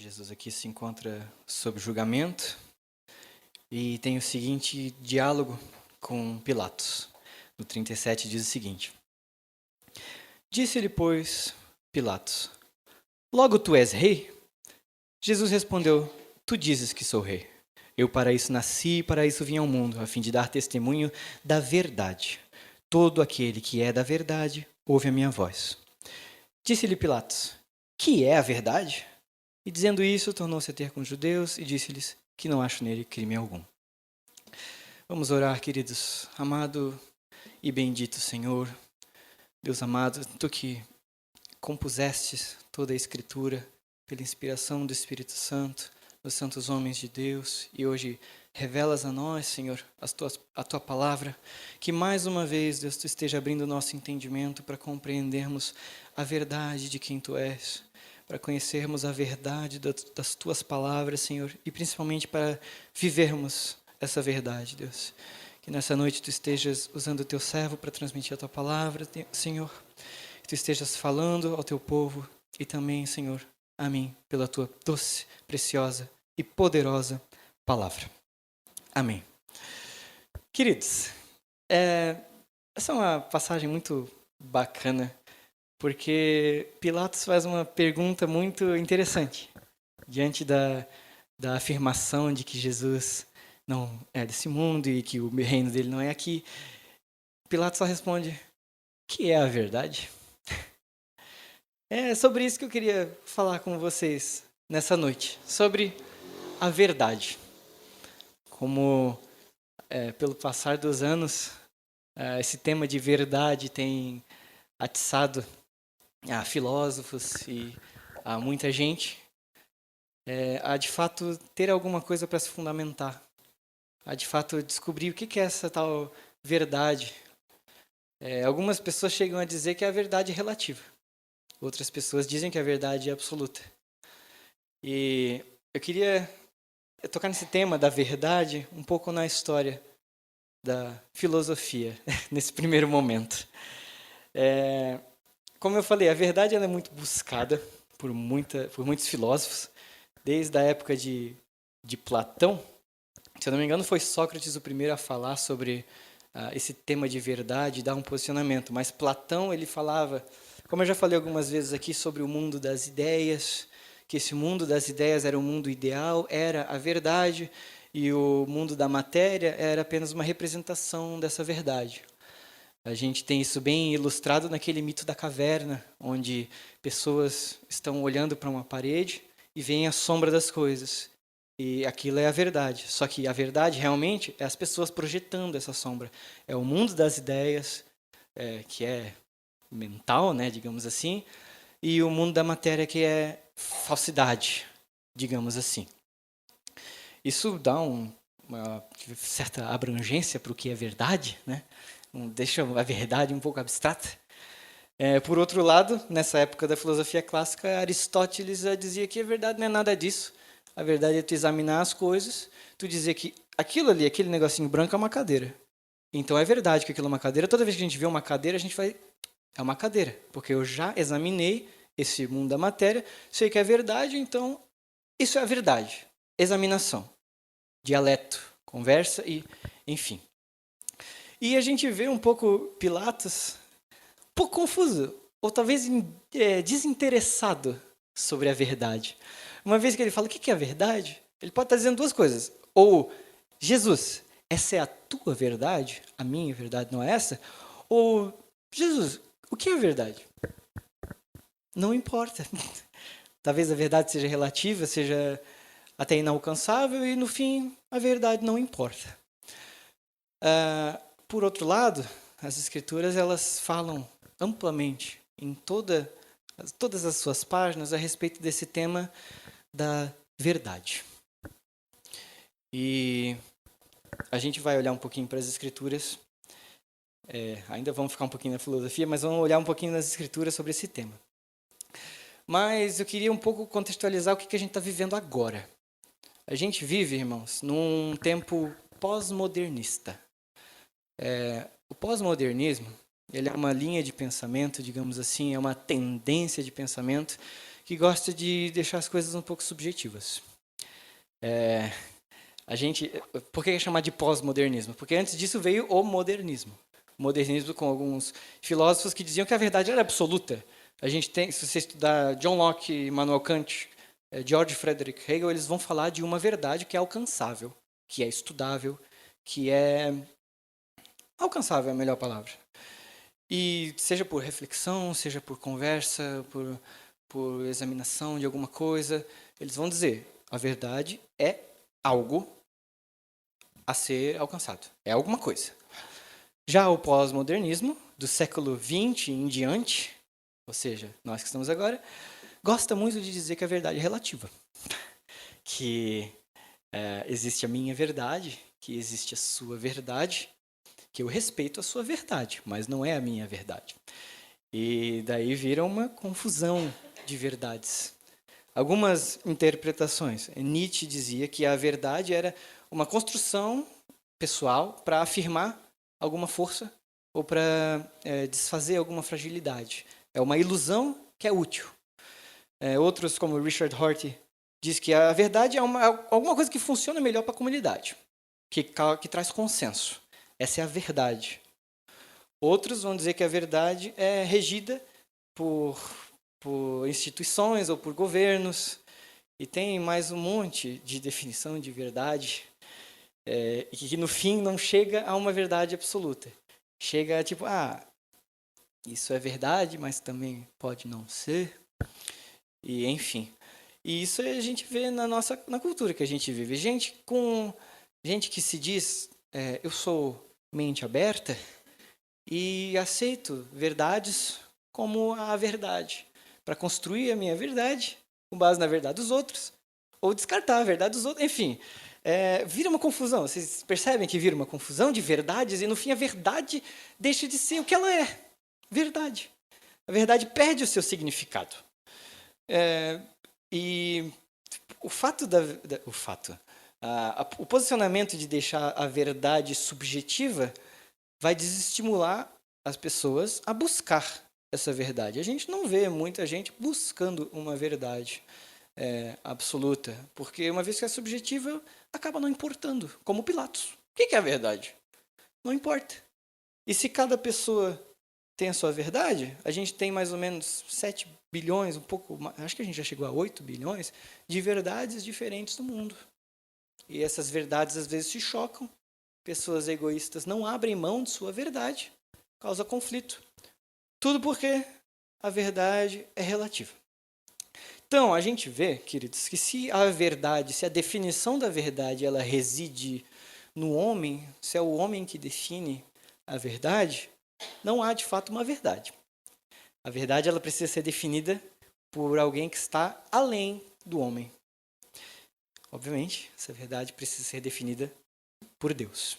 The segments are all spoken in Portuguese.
Jesus aqui se encontra sob julgamento e tem o seguinte diálogo com Pilatos. No 37 diz o seguinte: Disse-lhe, pois, Pilatos: Logo tu és rei? Jesus respondeu: Tu dizes que sou rei. Eu para isso nasci e para isso vim ao mundo, a fim de dar testemunho da verdade. Todo aquele que é da verdade ouve a minha voz. Disse-lhe Pilatos: Que é a verdade? E dizendo isso, tornou-se a ter com os judeus e disse-lhes que não acho nele crime algum. Vamos orar, queridos. Amado e bendito Senhor, Deus amado, Tu que compusestes toda a Escritura pela inspiração do Espírito Santo, dos santos homens de Deus, e hoje revelas a nós, Senhor, a Tua palavra, que mais uma vez, Deus, Tu esteja abrindo o nosso entendimento para compreendermos a verdade de quem Tu és, para conhecermos a verdade das Tuas palavras, Senhor, e principalmente para vivermos essa verdade, Deus. Que nessa noite Tu estejas usando o Teu servo para transmitir a Tua palavra, Senhor. Que Tu estejas falando ao Teu povo e também, Senhor, a mim, pela Tua doce, preciosa e poderosa palavra. Amém. Queridos, essa é uma passagem muito bacana, porque Pilatos faz uma pergunta muito interessante. Diante da afirmação de que Jesus não é desse mundo e que o reino dele não é aqui, Pilatos só responde: que é a verdade? É sobre isso que eu queria falar com vocês nessa noite, sobre a verdade. Como, pelo passar dos anos, esse tema de verdade tem atiçado a filósofos e a muita gente, a de fato ter alguma coisa para se fundamentar, a de fato descobrir o que é essa tal verdade. Algumas pessoas chegam a dizer que a verdade é relativa, outras pessoas dizem que a verdade é absoluta. E eu queria tocar nesse tema da verdade um pouco na história da filosofia, nesse primeiro momento. Como eu falei, a verdade ela é muito buscada por muitos filósofos, desde a época de Platão. Se eu não me engano, foi Sócrates o primeiro a falar sobre esse tema de verdade, dar um posicionamento. Mas Platão, ele falava, como eu já falei algumas vezes aqui, sobre o mundo das ideias, que esse mundo das ideias era o mundo ideal, era a verdade, e o mundo da matéria era apenas uma representação dessa verdade. A gente tem isso bem ilustrado naquele mito da caverna, onde pessoas estão olhando para uma parede e veem a sombra das coisas. E aquilo é a verdade. Só que a verdade realmente é as pessoas projetando essa sombra. É o mundo das ideias, que é mental, né, digamos assim, e o mundo da matéria, que é falsidade, digamos assim. Isso dá uma certa abrangência para o que é verdade, né? Deixa a verdade um pouco abstrata. Por outro lado, nessa época da filosofia clássica, Aristóteles dizia que a verdade não é nada disso. A verdade é tu examinar as coisas, tu dizer que aquilo ali, aquele negocinho branco é uma cadeira. Então é verdade que aquilo é uma cadeira. Toda vez que a gente vê uma cadeira, a gente vai... É uma cadeira, porque eu já examinei esse mundo da matéria, sei que é verdade, então isso é a verdade. Examinação, dialeto, conversa e enfim. E a gente vê um pouco Pilatos um pouco confuso, ou talvez desinteressado sobre a verdade. Uma vez que ele fala o que é a verdade, ele pode estar dizendo duas coisas. Ou, Jesus, essa é a tua verdade, a minha verdade não é essa? Ou, Jesus, o que é a verdade? Não importa. Talvez a verdade seja relativa, seja até inalcançável, e no fim, a verdade não importa. Por outro lado, as escrituras elas falam amplamente em todas as suas páginas a respeito desse tema da verdade. E a gente vai olhar um pouquinho para as escrituras, ainda vamos ficar um pouquinho na filosofia, mas vamos olhar um pouquinho nas escrituras sobre esse tema. Mas eu queria um pouco contextualizar o que a gente está vivendo agora. A gente vive, irmãos, num tempo pós-modernista. O pós-modernismo ele é uma linha de pensamento, digamos assim, é uma tendência de pensamento que gosta de deixar as coisas um pouco subjetivas. Por que é chamar de pós-modernismo? Porque antes disso veio o modernismo. O modernismo com alguns filósofos que diziam que a verdade era absoluta. A gente tem, se você estudar John Locke, Immanuel Kant, George Frederick Hegel, eles vão falar de uma verdade que é alcançável, que é estudável, que é alcançável, é a melhor palavra. E seja por reflexão, seja por conversa, por examinação de alguma coisa, eles vão dizer, a verdade é algo a ser alcançado, é alguma coisa. Já o pós-modernismo, do século XX em diante, ou seja, nós que estamos agora, gosta muito de dizer que a verdade é relativa. Que existe a minha verdade, que existe a sua verdade, que eu respeito a sua verdade, mas não é a minha verdade. E daí vira uma confusão de verdades. Algumas interpretações. Nietzsche dizia que a verdade era uma construção pessoal para afirmar alguma força ou para desfazer alguma fragilidade. É uma ilusão que é útil. Outros, como Richard Rorty, diz que a verdade é alguma coisa que funciona melhor para a comunidade, que traz consenso. Essa é a verdade. Outros vão dizer que a verdade é regida por instituições ou por governos, e tem mais um monte de definição de verdade, e que no fim não chega a uma verdade absoluta. Chega a tipo, isso é verdade, mas também pode não ser, e enfim. E isso a gente vê na cultura que a gente vive. Gente que se diz, eu sou mente aberta e aceito verdades como a verdade, para construir a minha verdade com base na verdade dos outros, ou descartar a verdade dos outros, enfim. Vira uma confusão, vocês percebem que vira uma confusão de verdades e no fim a verdade deixa de ser o que ela é, verdade. A verdade perde o seu significado. E o posicionamento de deixar a verdade subjetiva vai desestimular as pessoas a buscar essa verdade. A gente não vê muita gente buscando uma verdade absoluta, porque uma vez que é subjetiva, acaba não importando, como Pilatos. O que é a verdade? Não importa. E se cada pessoa tem a sua verdade, a gente tem mais ou menos 7 bilhões, acho que a gente já chegou a 8 bilhões, de verdades diferentes no mundo. E essas verdades às vezes se chocam. Pessoas egoístas não abrem mão de sua verdade, causa conflito. Tudo porque a verdade é relativa. Então, a gente vê, queridos, que se a definição da verdade, ela reside no homem, se é o homem que define a verdade, não há de fato uma verdade. A verdade ela precisa ser definida por alguém que está além do homem. Obviamente, essa verdade precisa ser definida por Deus.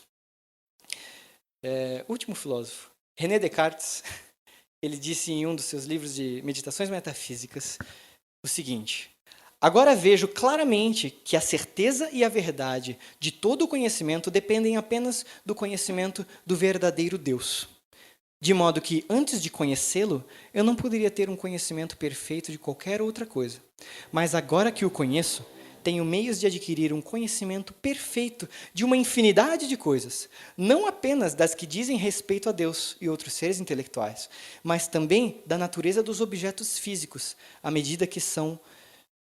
Último filósofo, René Descartes, ele disse em um dos seus livros de meditações metafísicas o seguinte: agora vejo claramente que a certeza e a verdade de todo o conhecimento dependem apenas do conhecimento do verdadeiro Deus. De modo que, antes de conhecê-lo, eu não poderia ter um conhecimento perfeito de qualquer outra coisa. Mas agora que o conheço, tenho meios de adquirir um conhecimento perfeito de uma infinidade de coisas, não apenas das que dizem respeito a Deus e outros seres intelectuais, mas também da natureza dos objetos físicos, à medida que são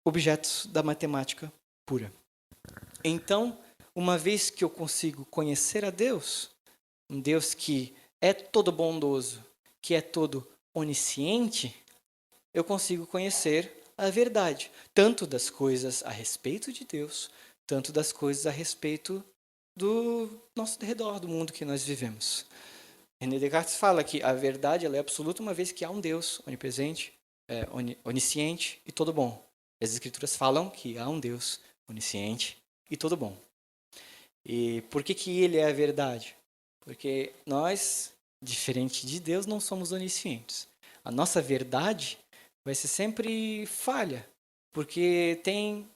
objetos da matemática pura. Então, uma vez que eu consigo conhecer a Deus, um Deus que é todo bondoso, que é todo onisciente, eu consigo conhecer a verdade, tanto das coisas a respeito de Deus, tanto das coisas a respeito do nosso redor, do mundo que nós vivemos. René Descartes fala que a verdade ela é absoluta uma vez que há um Deus onipresente, onisciente e todo bom. As Escrituras falam que há um Deus onisciente e todo bom. E por que ele é a verdade? Porque nós, diferente de Deus, não somos oniscientes. A nossa verdade vai ser sempre falha, porque tem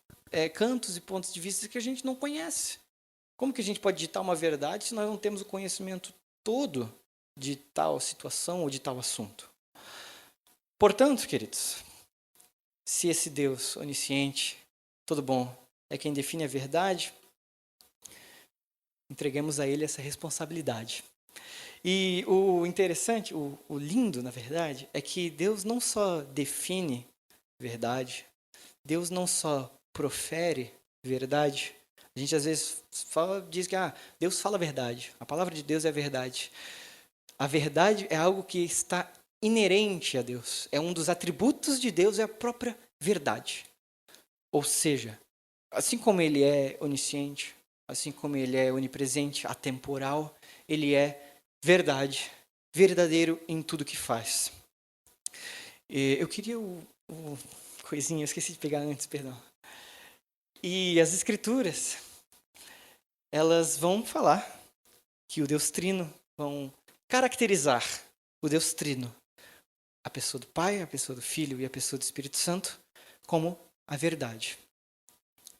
cantos e pontos de vista que a gente não conhece. Como que a gente pode ditar uma verdade se nós não temos o conhecimento todo de tal situação ou de tal assunto? Portanto, queridos, se esse Deus onisciente, todo bom, é quem define a verdade, entreguemos a Ele essa responsabilidade. E o interessante, o lindo, na verdade, é que Deus não só define verdade, Deus não só profere verdade. A gente às vezes diz que Deus fala a verdade, a palavra de Deus é a verdade. A verdade é algo que está inerente a Deus, é um dos atributos de Deus, é a própria verdade. Ou seja, assim como Ele é onisciente, assim como Ele é onipresente, atemporal, Ele é verdade, verdadeiro em tudo que faz. Eu queria coisinha, eu esqueci de pegar antes, perdão. E as Escrituras, elas vão falar que o Deus Trino, vão caracterizar o Deus Trino, a pessoa do Pai, a pessoa do Filho e a pessoa do Espírito Santo, como a verdade.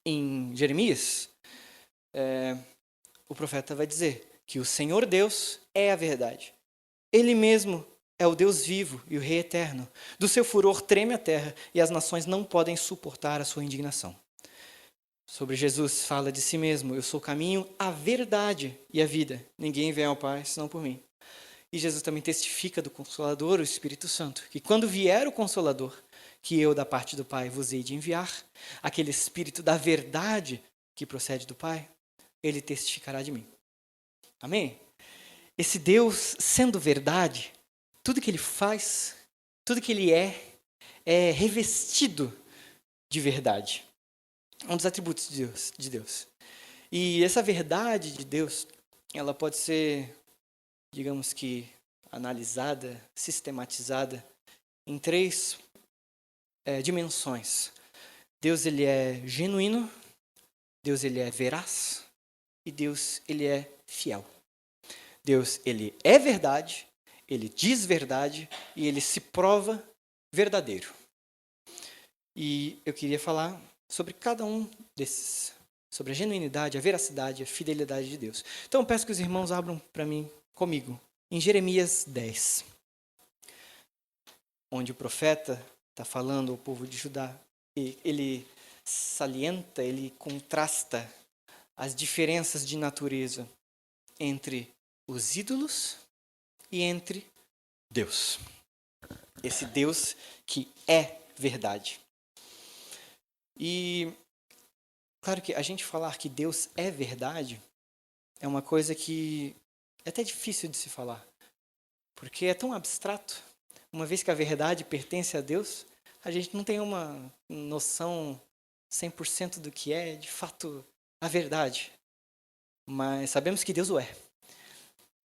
Em Jeremias, o profeta vai dizer que o Senhor Deus é a verdade. Ele mesmo é o Deus vivo e o Rei eterno. Do seu furor treme a terra e as nações não podem suportar a sua indignação. Sobre Jesus, fala de si mesmo: eu sou o caminho, a verdade e a vida. Ninguém vem ao Pai senão por mim. E Jesus também testifica do Consolador, o Espírito Santo, que quando vier o Consolador, que eu da parte do Pai vos hei de enviar, aquele Espírito da verdade que procede do Pai, ele testificará de mim. Amém? Esse Deus, sendo verdade, tudo que ele faz, tudo que ele é revestido de verdade. Um dos atributos de Deus. E essa verdade de Deus, ela pode ser, digamos que, analisada, sistematizada em três dimensões. Deus, ele é genuíno, Deus, ele é veraz e Deus, ele é fiel. Deus, ele é verdade, ele diz verdade e ele se prova verdadeiro. E eu queria falar sobre cada um desses, sobre a genuinidade, a veracidade, a fidelidade de Deus. Então eu peço que os irmãos abram para mim, comigo, em Jeremias 10, onde o profeta está falando ao povo de Judá, e ele salienta, ele contrasta as diferenças de natureza entre os ídolos e entre Deus. Esse Deus que é verdade. E claro que a gente falar que Deus é verdade é uma coisa que é até difícil de se falar, porque é tão abstrato. Uma vez que a verdade pertence a Deus, a gente não tem uma noção 100% do que é, de fato, a verdade. Mas sabemos que Deus o é.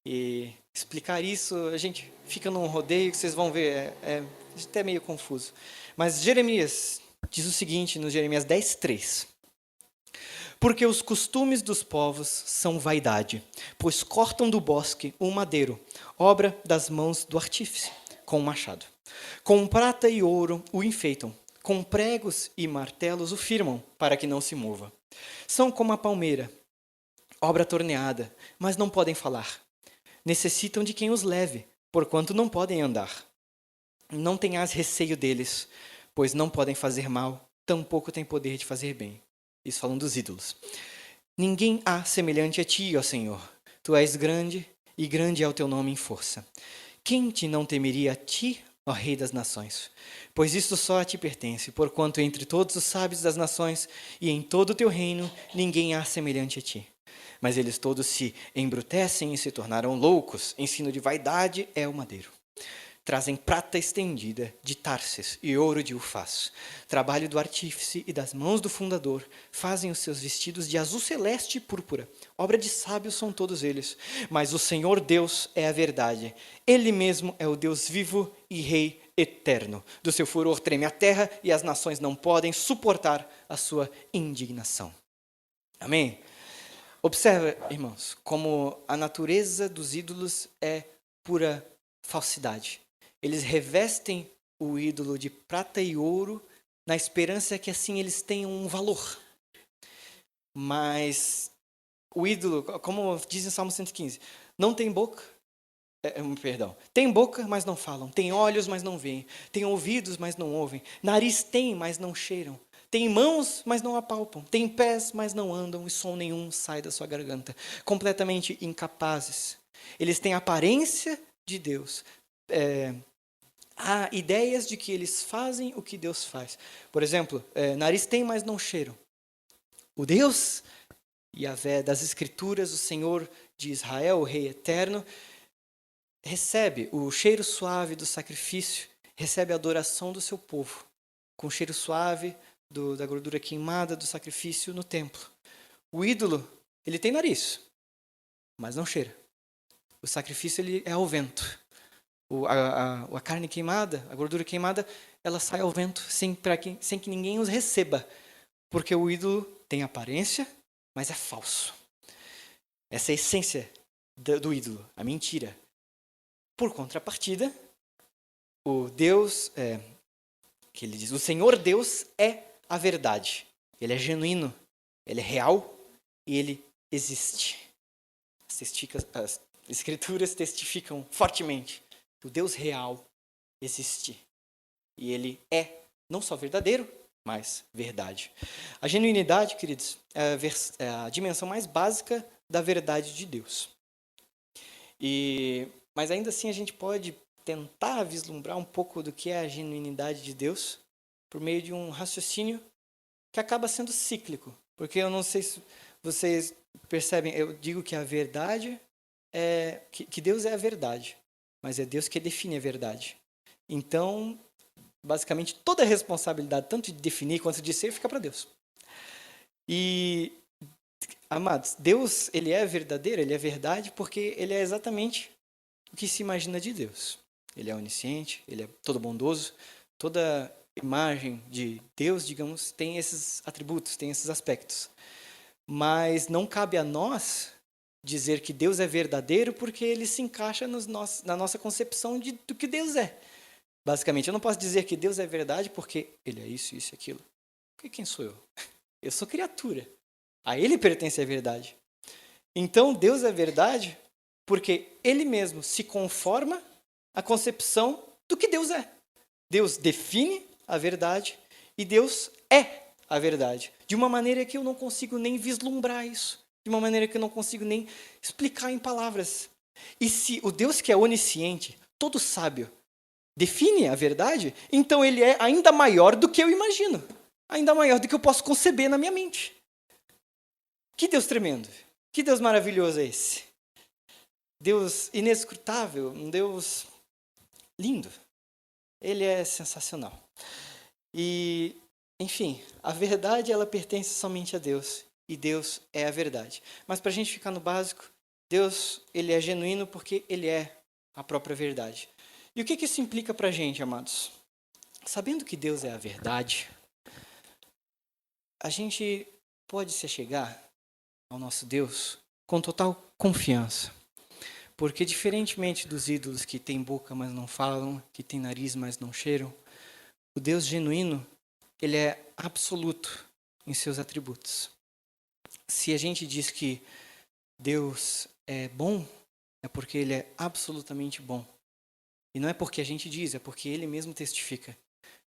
E explicar isso, a gente fica num rodeio que vocês vão ver, é até meio confuso. Mas Jeremias diz o seguinte, no Jeremias 10:3. Porque os costumes dos povos são vaidade, pois cortam do bosque um madeiro, obra das mãos do artífice, com um machado. Com prata e ouro o enfeitam, com pregos e martelos o firmam, para que não se mova. São como a palmeira, obra torneada, mas não podem falar. Necessitam de quem os leve, porquanto não podem andar. Não tenhas receio deles, pois não podem fazer mal, tampouco têm poder de fazer bem. Isso falando dos ídolos. Ninguém há semelhante a ti, ó Senhor. Tu és grande, e grande é o teu nome em força. Quem te não temeria a ti, ó Rei das nações? Pois isto só a ti pertence, porquanto entre todos os sábios das nações e em todo o teu reino, ninguém há semelhante a ti. Mas eles todos se embrutecem e se tornaram loucos. Ensino de vaidade é o madeiro. Trazem prata estendida de Tarsis e ouro de Ufaz. Trabalho do artífice e das mãos do fundador. Fazem os seus vestidos de azul celeste e púrpura. Obra de sábios são todos eles. Mas o Senhor Deus é a verdade. Ele mesmo é o Deus vivo e Rei eterno. Do seu furor treme a terra e as nações não podem suportar a sua indignação. Amém? Observa, irmãos, como a natureza dos ídolos é pura falsidade. Eles revestem o ídolo de prata e ouro na esperança que assim eles tenham um valor. Mas o ídolo, como diz em Salmo 115, não tem boca, Perdão. Tem boca, mas não falam. Tem olhos, mas não veem. Tem ouvidos, mas não ouvem. Nariz tem, mas não cheiram. Tem mãos, mas não apalpam. Tem pés, mas não andam. E som nenhum sai da sua garganta. Completamente incapazes. Eles têm a aparência de Deus. Há ideias de que eles fazem o que Deus faz. Por exemplo, nariz tem, mas não cheiram. O Deus, Yahvé, das Escrituras, o Senhor de Israel, o Rei Eterno, recebe o cheiro suave do sacrifício, recebe a adoração do seu povo, com o cheiro suave da gordura queimada do sacrifício no templo. O ídolo, ele tem nariz, mas não cheira. O sacrifício ele é ao vento. A carne queimada, a gordura queimada, ela sai ao vento sem que ninguém os receba, porque o ídolo tem aparência, mas é falso. Essa é a essência do ídolo, a mentira. Por contrapartida, o Deus, que ele diz, o Senhor Deus é a verdade. Ele é genuíno, ele é real e ele existe. As Escrituras testificam fortemente que o Deus real existe. E ele é não só verdadeiro, mas verdade. A genuinidade, queridos, é a dimensão mais básica da verdade de Deus. Mas ainda assim a gente pode tentar vislumbrar um pouco do que é a genuinidade de Deus por meio de um raciocínio que acaba sendo cíclico. Porque eu não sei se vocês percebem, eu digo que a verdade que Deus é a verdade, mas é Deus que define a verdade. Então, basicamente, toda a responsabilidade, tanto de definir quanto de ser, fica para Deus. E, amados, Deus, ele é verdadeiro, ele é verdade, porque ele é exatamente o que se imagina de Deus. Ele é onisciente, ele é todo bondoso. Toda imagem de Deus, digamos, tem esses atributos, tem esses aspectos. Mas não cabe a nós dizer que Deus é verdadeiro porque ele se encaixa na nossa concepção do que Deus é. Basicamente, eu não posso dizer que Deus é verdade porque ele é isso, isso e aquilo. Porque quem sou eu? Eu sou criatura. A ele pertence a verdade. Então, Deus é verdade porque ele mesmo se conforma à concepção do que Deus é. Deus define a verdade e Deus é a verdade. De uma maneira que eu não consigo nem vislumbrar isso. De uma maneira que eu não consigo nem explicar em palavras. E se o Deus que é onisciente, todo sábio, define a verdade, então ele é ainda maior do que eu imagino. Ainda maior do que eu posso conceber na minha mente. Que Deus tremendo. Que Deus maravilhoso é esse. Deus inescrutável, um Deus lindo. Ele é sensacional. E, enfim, a verdade ela pertence somente a Deus. E Deus é a verdade. Mas para a gente ficar no básico, Deus ele é genuíno porque ele é a própria verdade. E o que isso implica para a gente, amados? Sabendo que Deus é a verdade, a gente pode se achegar ao nosso Deus com total confiança. Porque diferentemente dos ídolos que têm boca, mas não falam, que têm nariz, mas não cheiram, o Deus genuíno, ele é absoluto em seus atributos. Se a gente diz que Deus é bom, é porque ele é absolutamente bom. E não é porque a gente diz, é porque ele mesmo testifica.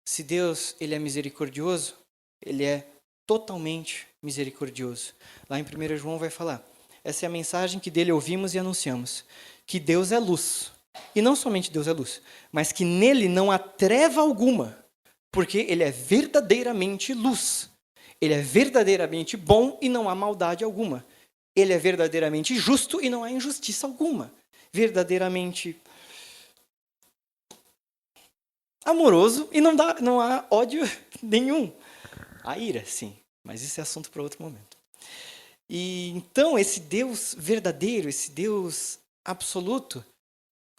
Se Deus ele é misericordioso, ele é totalmente misericordioso. Lá em 1 João vai falar, essa é a mensagem que dele ouvimos e anunciamos, que Deus é luz. E não somente Deus é luz, mas que nele não há treva alguma, porque ele é verdadeiramente luz. Ele é verdadeiramente bom e não há maldade alguma. Ele é verdadeiramente justo e não há injustiça alguma. Verdadeiramente amoroso e não há ódio nenhum. Há ira, sim, mas isso é assunto para outro momento. E então esse Deus verdadeiro, esse Deus absoluto,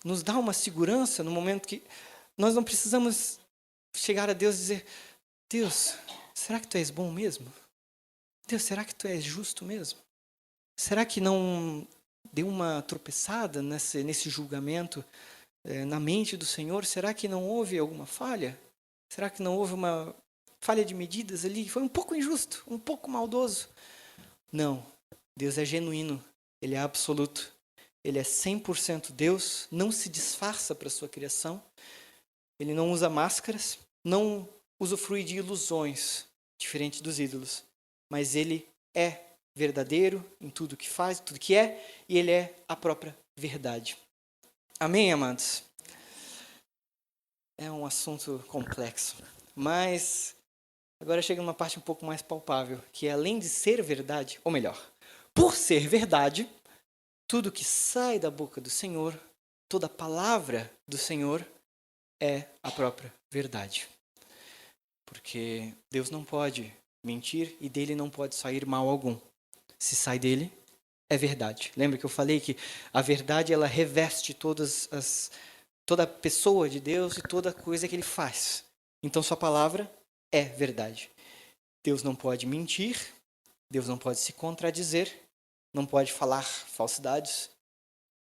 nos dá uma segurança no momento que nós não precisamos chegar a Deus e dizer, Deus, será que tu és bom mesmo? Deus, será que tu és justo mesmo? Será que não deu uma tropeçada nesse julgamento na mente do Senhor? Será que não houve alguma falha? Será que não houve uma falha de medidas ali? Foi um pouco injusto, um pouco maldoso? Não, Deus é genuíno, ele é absoluto. Ele é 100% Deus, não se disfarça para a sua criação, ele não usa máscaras, não usufrui de ilusões, diferente dos ídolos, mas ele é verdadeiro em tudo que faz, tudo que é, e ele é a própria verdade. Amém, amados? É um assunto complexo, mas agora chega numa parte um pouco mais palpável, que é além de ser verdade, ou melhor, por ser verdade, tudo que sai da boca do Senhor, toda palavra do Senhor é a própria verdade. Porque Deus não pode mentir e dele não pode sair mal algum. Se sai dele, é verdade. Lembra que eu falei que a verdade ela reveste toda a pessoa de Deus e toda coisa que ele faz. Então sua palavra é verdade. Deus não pode mentir, Deus não pode se contradizer, não pode falar falsidades.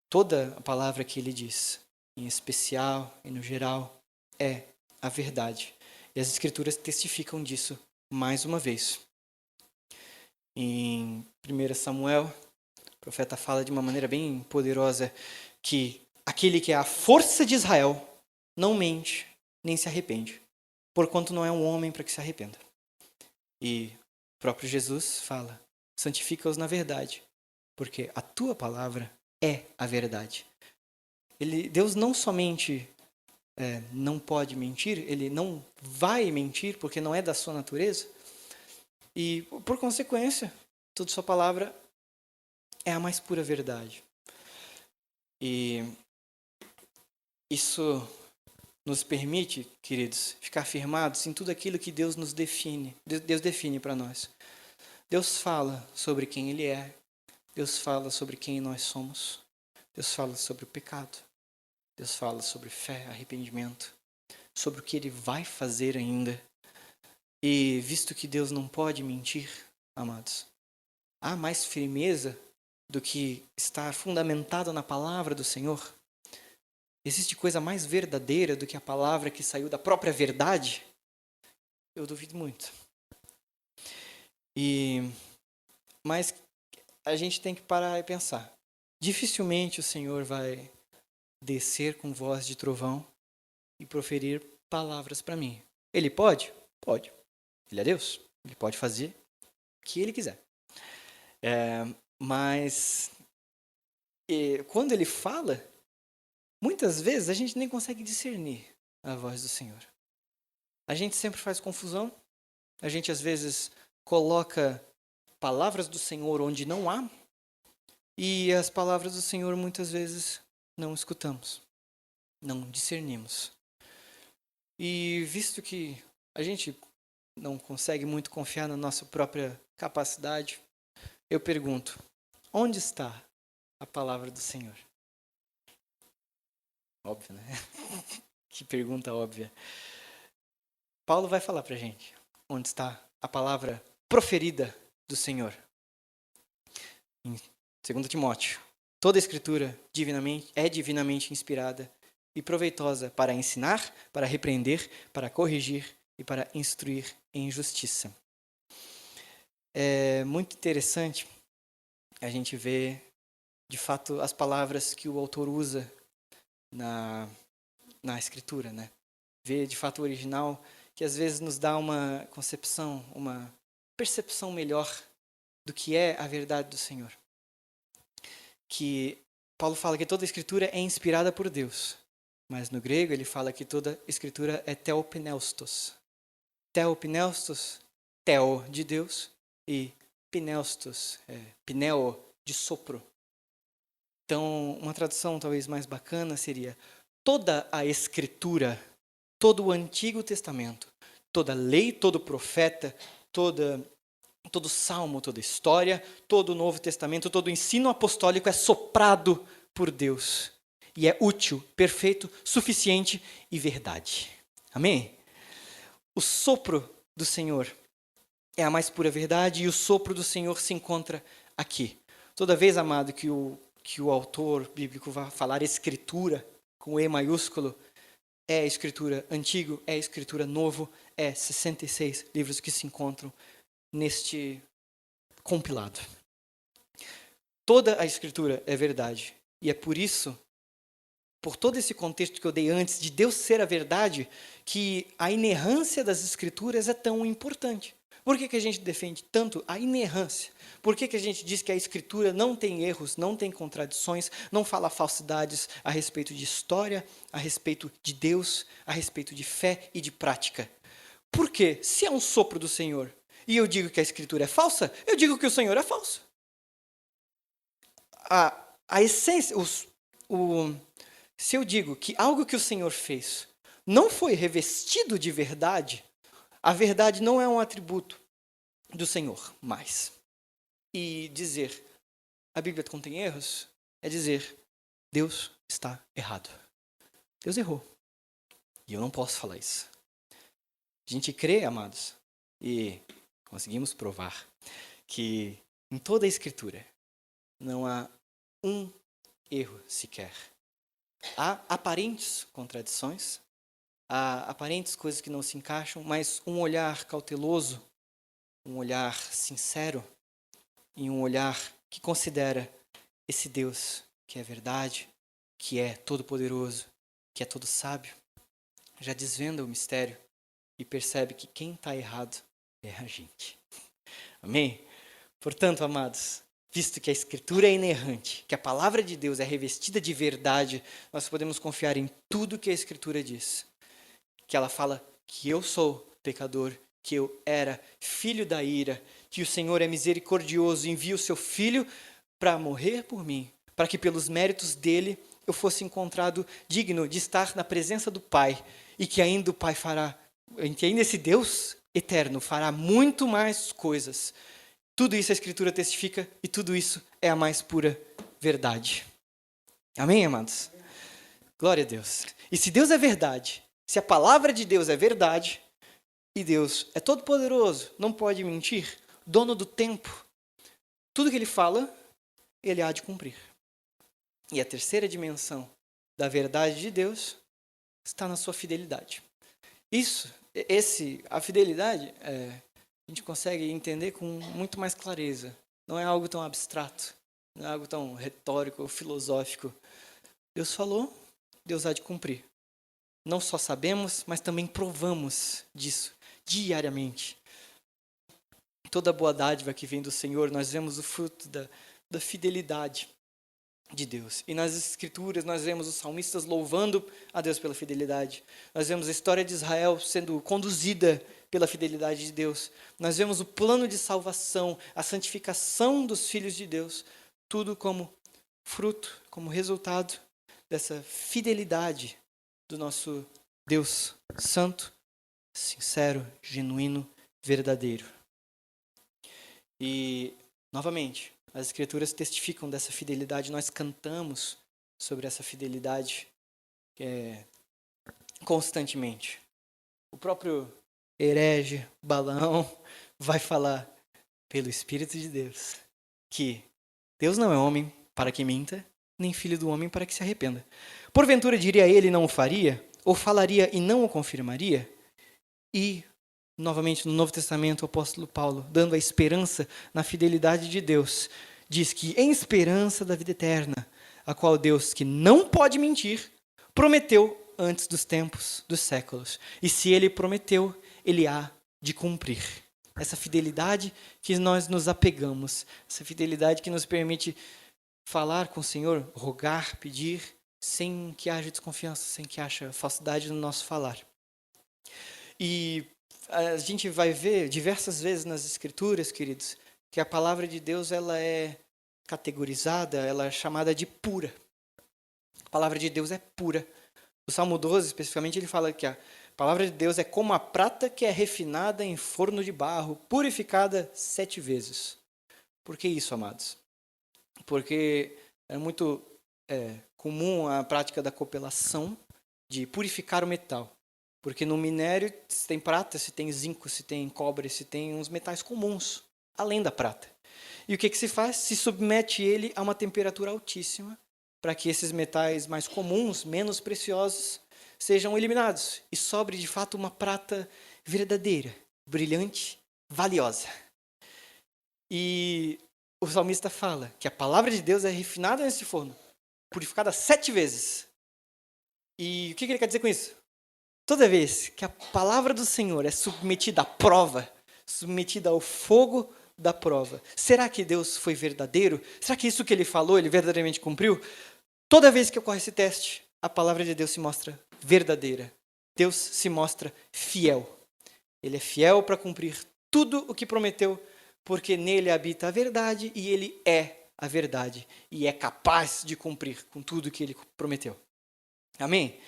Toda a palavra que ele diz, em especial e no geral, é a verdade. E as Escrituras testificam disso mais uma vez. Em 1 Samuel, o profeta fala de uma maneira bem poderosa que aquele que é a força de Israel não mente nem se arrepende, porquanto não é um homem para que se arrependa. E o próprio Jesus fala, santifica-os na verdade, porque a tua palavra é a verdade. Deus não somente não pode mentir, ele não vai mentir porque não é da sua natureza. E, por consequência, toda sua palavra é a mais pura verdade. E isso nos permite, queridos, ficar firmados em tudo aquilo que Deus nos define. Deus define para nós. Deus fala sobre quem Ele é. Deus fala sobre quem nós somos. Deus fala sobre o pecado. Deus fala sobre fé, arrependimento. Sobre o que Ele vai fazer ainda. E visto que Deus não pode mentir, amados, há mais firmeza do que estar fundamentado na palavra do Senhor? Existe coisa mais verdadeira do que a palavra que saiu da própria verdade? Eu duvido muito. Mas a gente tem que parar e pensar. Dificilmente o Senhor vai descer com voz de trovão e proferir palavras para mim. Ele pode? Pode. Ele é Deus. Ele pode fazer o que ele quiser. Mas quando ele fala, muitas vezes a gente nem consegue discernir a voz do Senhor. A gente sempre faz confusão. A gente às vezes coloca palavras do Senhor onde não há. E as palavras do Senhor muitas vezes não escutamos. Não discernimos. E visto que a gente não consegue muito confiar na nossa própria capacidade, eu pergunto, onde está a palavra do Senhor? Óbvio, né? Que pergunta óbvia. Paulo vai falar para a gente onde está a palavra proferida do Senhor. Em 2 Timóteo, toda a Escritura é divinamente inspirada e proveitosa para ensinar, para repreender, para corrigir e para instruir em justiça. É muito interessante a gente ver, de fato, as palavras que o autor usa na Escritura, né? Ver, de fato, o original, que às vezes nos dá uma concepção, uma percepção melhor do que é a verdade do Senhor. Que Paulo fala que toda a Escritura é inspirada por Deus, mas no grego ele fala que toda Escritura é theopneustos. Theopneustos, theo de Deus, e pneustos, pneo, de sopro. Então, uma tradução talvez mais bacana seria toda a Escritura, todo o Antigo Testamento, toda lei, todo profeta, todo salmo, toda história, todo o Novo Testamento, todo o ensino apostólico é soprado por Deus. E é útil, perfeito, suficiente e verdade. Amém? O sopro do Senhor é a mais pura verdade e o sopro do Senhor se encontra aqui. Toda vez, amado, que o autor bíblico vai falar Escritura, com E maiúsculo, é Escritura antigo, é Escritura novo, é 66 livros que se encontram neste compilado. Toda a Escritura é verdade E é por isso, por todo esse contexto que eu dei antes, de Deus ser a verdade, que a inerrância das Escrituras é tão importante. Por que a gente defende tanto a inerrância? Por que a gente diz que a Escritura não tem erros, não tem contradições, não fala falsidades a respeito de história, a respeito de Deus, a respeito de fé e de prática? Porque se é um sopro do Senhor e eu digo que a Escritura é falsa, eu digo que o Senhor é falso. A essência, se eu digo que algo que o Senhor fez não foi revestido de verdade, a verdade não é um atributo do Senhor mais. E dizer a Bíblia contém erros é dizer Deus está errado. Deus errou. E eu não posso falar isso. A gente crê, amados, e conseguimos provar que em toda a Escritura não há um erro sequer. Há aparentes contradições, há aparentes coisas que não se encaixam, mas um olhar cauteloso, um olhar sincero e um olhar que considera esse Deus que é verdade, que é todo-poderoso, que é todo sábio, já desvenda o mistério e percebe que quem está errado é a gente. Amém? Portanto, amados, visto que a Escritura é inerrante, que a palavra de Deus é revestida de verdade, nós podemos confiar em tudo que a Escritura diz. Que ela fala que eu sou pecador, que eu era filho da ira, que o Senhor é misericordioso e envia o seu Filho para morrer por mim, para que pelos méritos dele eu fosse encontrado digno de estar na presença do Pai, e que ainda o Pai fará, que ainda esse Deus eterno fará muito mais coisas. Tudo isso a Escritura testifica e tudo isso é a mais pura verdade. Amém, amados? Glória a Deus. E se Deus é verdade, se a palavra de Deus é verdade, e Deus é todo poderoso, não pode mentir, dono do tempo, tudo que ele fala, ele há de cumprir. E a terceira dimensão da verdade de Deus está na sua fidelidade. A fidelidade, a gente consegue entender com muito mais clareza. Não é algo tão abstrato, não é algo tão retórico ou filosófico. Deus falou, Deus há de cumprir. Não só sabemos, mas também provamos disso diariamente. Toda boa dádiva que vem do Senhor, nós vemos o fruto da fidelidade de Deus. E nas Escrituras nós vemos os salmistas louvando a Deus pela fidelidade. Nós vemos a história de Israel sendo conduzida pela fidelidade de Deus. Nós vemos o plano de salvação, a santificação dos filhos de Deus, tudo como fruto, como resultado dessa fidelidade do nosso Deus santo, sincero, genuíno, verdadeiro. E, novamente, as Escrituras testificam dessa fidelidade, nós cantamos sobre essa fidelidade constantemente. O próprio herege Balaão vai falar pelo Espírito de Deus que Deus não é homem para que minta, nem filho do homem para que se arrependa. Porventura diria ele e não o faria? Ou falaria e não o confirmaria? E, novamente, no Novo Testamento, o apóstolo Paulo, dando a esperança na fidelidade de Deus, diz que em esperança da vida eterna, a qual Deus, que não pode mentir, prometeu antes dos tempos, dos séculos. E se ele prometeu, ele há de cumprir. Essa fidelidade que nós nos apegamos, essa fidelidade que nos permite falar com o Senhor, rogar, pedir, sem que haja desconfiança, sem que haja falsidade no nosso falar. E a gente vai ver diversas vezes nas Escrituras, queridos, que a palavra de Deus ela é categorizada, ela é chamada de pura. A palavra de Deus é pura. O Salmo 12, especificamente, ele fala que a palavra de Deus é como a prata que é refinada em forno de barro, purificada 7 vezes. Por que isso, amados? Porque é muito comum a prática da copelação, de purificar o metal. Porque no minério, se tem prata, se tem zinco, se tem cobre, se tem uns metais comuns, além da prata. E o que se faz? Se submete ele a uma temperatura altíssima, para que esses metais mais comuns, menos preciosos, sejam eliminados. E sobre, de fato, uma prata verdadeira, brilhante, valiosa. E o salmista fala que a palavra de Deus é refinada nesse forno, purificada 7 vezes. E o que ele quer dizer com isso? Toda vez que a palavra do Senhor é submetida à prova, submetida ao fogo da prova, será que Deus foi verdadeiro? Será que isso que ele falou, ele verdadeiramente cumpriu? Toda vez que ocorre esse teste, a palavra de Deus se mostra verdadeira. Deus se mostra fiel. Ele é fiel para cumprir tudo o que prometeu, porque nele habita a verdade e ele é a verdade. E é capaz de cumprir com tudo o que ele prometeu. Amém?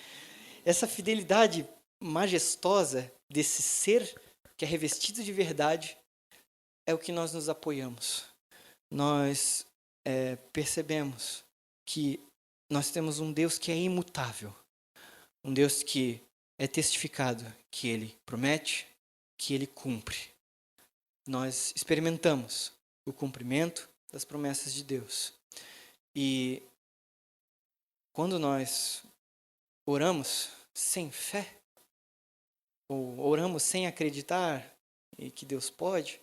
Essa fidelidade majestosa desse ser que é revestido de verdade é o que nós nos apoiamos. Nós percebemos que nós temos um Deus que é imutável. Um Deus que é testificado que Ele promete, que Ele cumpre. Nós experimentamos o cumprimento das promessas de Deus. E quando nós oramos sem fé, ou oramos sem acreditar em que Deus pode,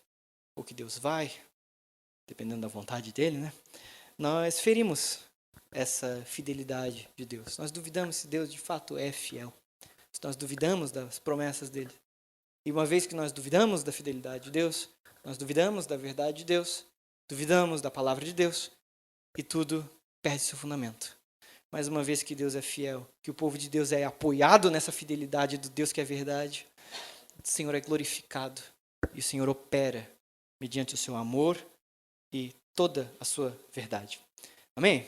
ou que Deus vai, dependendo da vontade dele, né? Nós ferimos essa fidelidade de Deus. Nós duvidamos se Deus de fato é fiel. Nós duvidamos das promessas dele. E uma vez que nós duvidamos da fidelidade de Deus, nós duvidamos da verdade de Deus, duvidamos da palavra de Deus, e tudo perde seu fundamento. Mas uma vez que Deus é fiel, que o povo de Deus é apoiado nessa fidelidade do Deus que é verdade, o Senhor é glorificado e o Senhor opera mediante o seu amor e toda a sua verdade. Amém?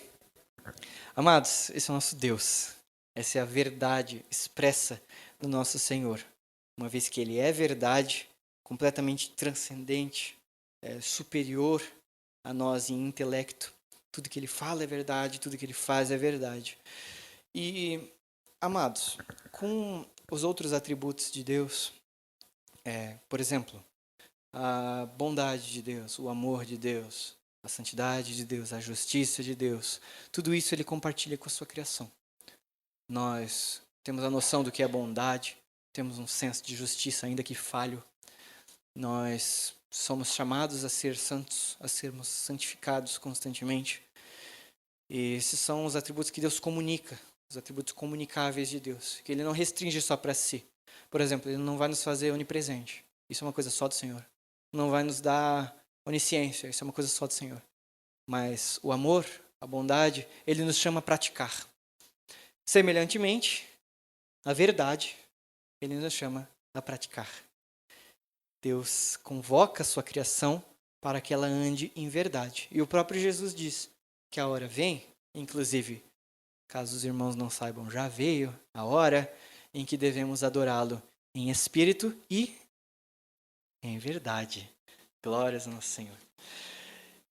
Amados, esse é o nosso Deus. Essa é a verdade expressa do nosso Senhor. Uma vez que Ele é verdade, completamente transcendente, superior a nós em intelecto. Tudo que Ele fala é verdade, tudo que Ele faz é verdade. E, amados, com os outros atributos de Deus, por exemplo, a bondade de Deus, o amor de Deus, a santidade de Deus, a justiça de Deus, tudo isso Ele compartilha com a sua criação. Nós temos a noção do que é bondade, temos um senso de justiça, ainda que falho. Nós somos chamados a ser santos, a sermos santificados constantemente. E esses são os atributos que Deus comunica, os atributos comunicáveis de Deus, que Ele não restringe só para si. Por exemplo, Ele não vai nos fazer onipresente. Isso é uma coisa só do Senhor. Não vai nos dar onisciência. Isso é uma coisa só do Senhor. Mas o amor, a bondade, Ele nos chama a praticar. Semelhantemente, a verdade, Ele nos chama a praticar. Deus convoca a sua criação para que ela ande em verdade. E o próprio Jesus diz que a hora vem, inclusive, caso os irmãos não saibam, já veio a hora em que devemos adorá-lo em espírito e em verdade. Glórias ao nosso Senhor.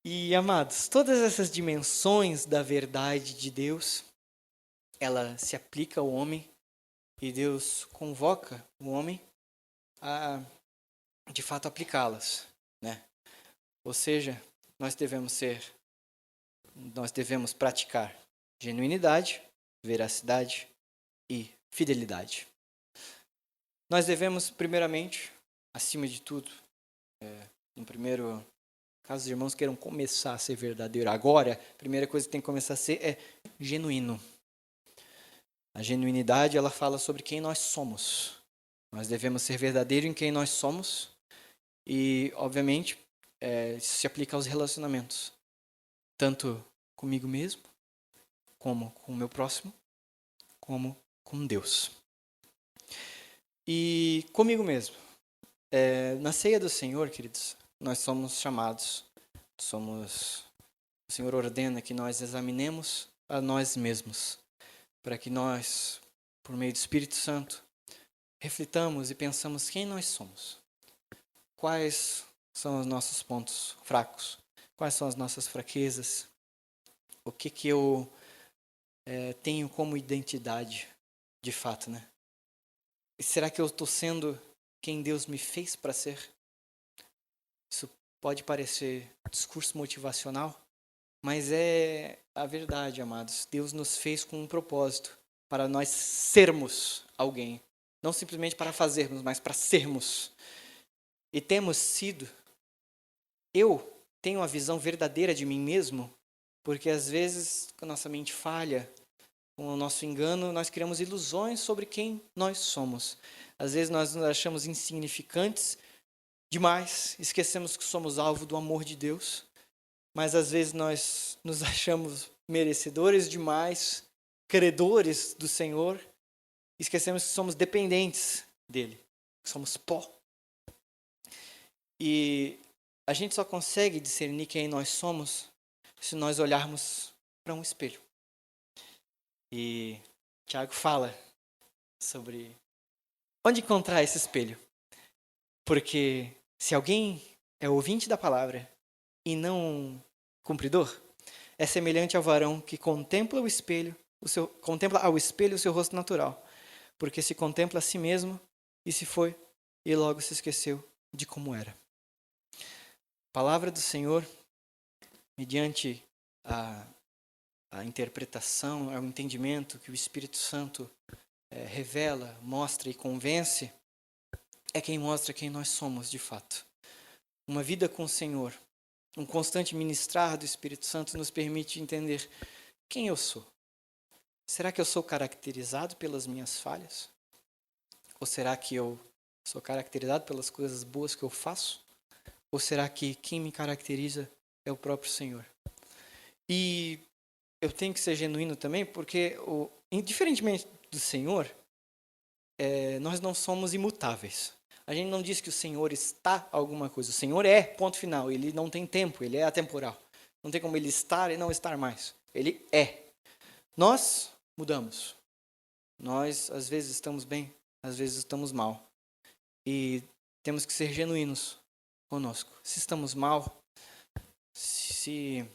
E, amados, todas essas dimensões da verdade de Deus, ela se aplica ao homem e Deus convoca o homem a, de fato, aplicá-las, né? Ou seja, nós devemos praticar genuinidade, veracidade e fidelidade. Nós devemos, primeiramente, acima de tudo, no primeiro, caso os irmãos queiram começar a ser verdadeiro agora, a primeira coisa que tem que começar a ser é genuíno. A genuinidade, ela fala sobre quem nós somos. Nós devemos ser verdadeiros em quem nós somos e, obviamente, isso se aplica aos relacionamentos. Tanto comigo mesmo, como com o meu próximo, como com Deus. E comigo mesmo. Na ceia do Senhor, queridos, nós somos chamados, o Senhor ordena que nós examinemos a nós mesmos, para que nós, por meio do Espírito Santo, reflitamos e pensamos quem nós somos. Quais são os nossos pontos fracos? Quais são as nossas fraquezas? O que eu tenho como identidade, de fato, né? E será que eu estou sendo quem Deus me fez para ser? Isso pode parecer discurso motivacional, mas é a verdade, amados. Deus nos fez com um propósito, para nós sermos alguém. Não simplesmente para fazermos, mas para sermos. E temos sido. Eu tenho a visão verdadeira de mim mesmo Porque às vezes, com a nossa mente falha, com o nosso engano, nós criamos ilusões sobre quem nós somos. Às vezes nós nos achamos insignificantes demais, esquecemos que somos alvo do amor de Deus, mas às vezes nós nos achamos merecedores demais, credores do Senhor, esquecemos que somos dependentes dele, que somos pó. E a gente só consegue discernir quem nós somos se nós olharmos para um espelho. E Tiago fala sobre onde encontrar esse espelho. Porque se alguém é ouvinte da palavra e não cumpridor, é semelhante ao varão que contempla contempla ao espelho o seu rosto natural, porque se contempla a si mesmo e se foi e logo se esqueceu de como era. Palavra do Senhor, mediante a interpretação, o entendimento que o Espírito Santo revela, mostra e convence, é quem mostra quem nós somos de fato. Uma vida com o Senhor, um constante ministrar do Espírito Santo nos permite entender quem eu sou. Será que eu sou caracterizado pelas minhas falhas? Ou será que eu sou caracterizado pelas coisas boas que eu faço? Ou será que quem me caracteriza é o próprio Senhor? E eu tenho que ser genuíno também, porque, indiferentemente do Senhor, nós não somos imutáveis. A gente não diz que o Senhor está alguma coisa. O Senhor é, ponto final. Ele não tem tempo, ele é atemporal. Não tem como ele estar e não estar mais. Ele é. Nós mudamos. Nós, às vezes, estamos bem, às vezes estamos mal. E temos que ser genuínos conosco. Se estamos mal, se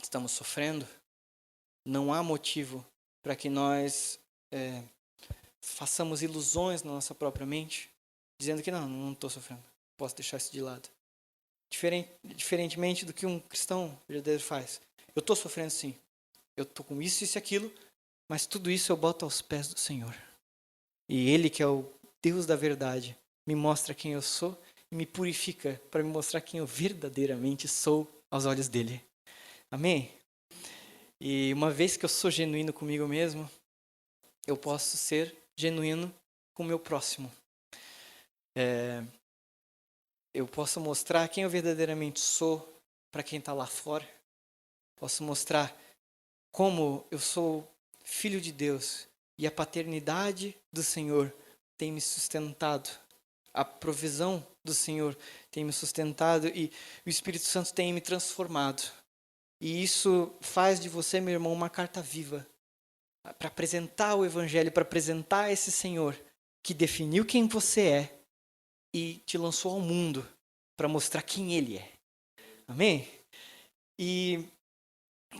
estamos sofrendo, não há motivo para que nós façamos ilusões na nossa própria mente, dizendo que não estou sofrendo, posso deixar isso de lado. Diferentemente do que um cristão verdadeiro faz. Eu estou sofrendo sim, eu estou com isso e aquilo, mas tudo isso eu boto aos pés do Senhor. E Ele, que é o Deus da verdade, me mostra quem eu sou e me purifica para me mostrar quem eu verdadeiramente sou aos olhos dEle. Amém? E uma vez que eu sou genuíno comigo mesmo, eu posso ser genuíno com o meu próximo. Eu posso mostrar quem eu verdadeiramente sou para quem está lá fora. Posso mostrar como eu sou filho de Deus e a paternidade do Senhor tem me sustentado. A provisão do Senhor tem me sustentado e o Espírito Santo tem me transformado. E isso faz de você, meu irmão, uma carta viva para apresentar o Evangelho, para apresentar esse Senhor que definiu quem você é e te lançou ao mundo para mostrar quem Ele é. Amém? E,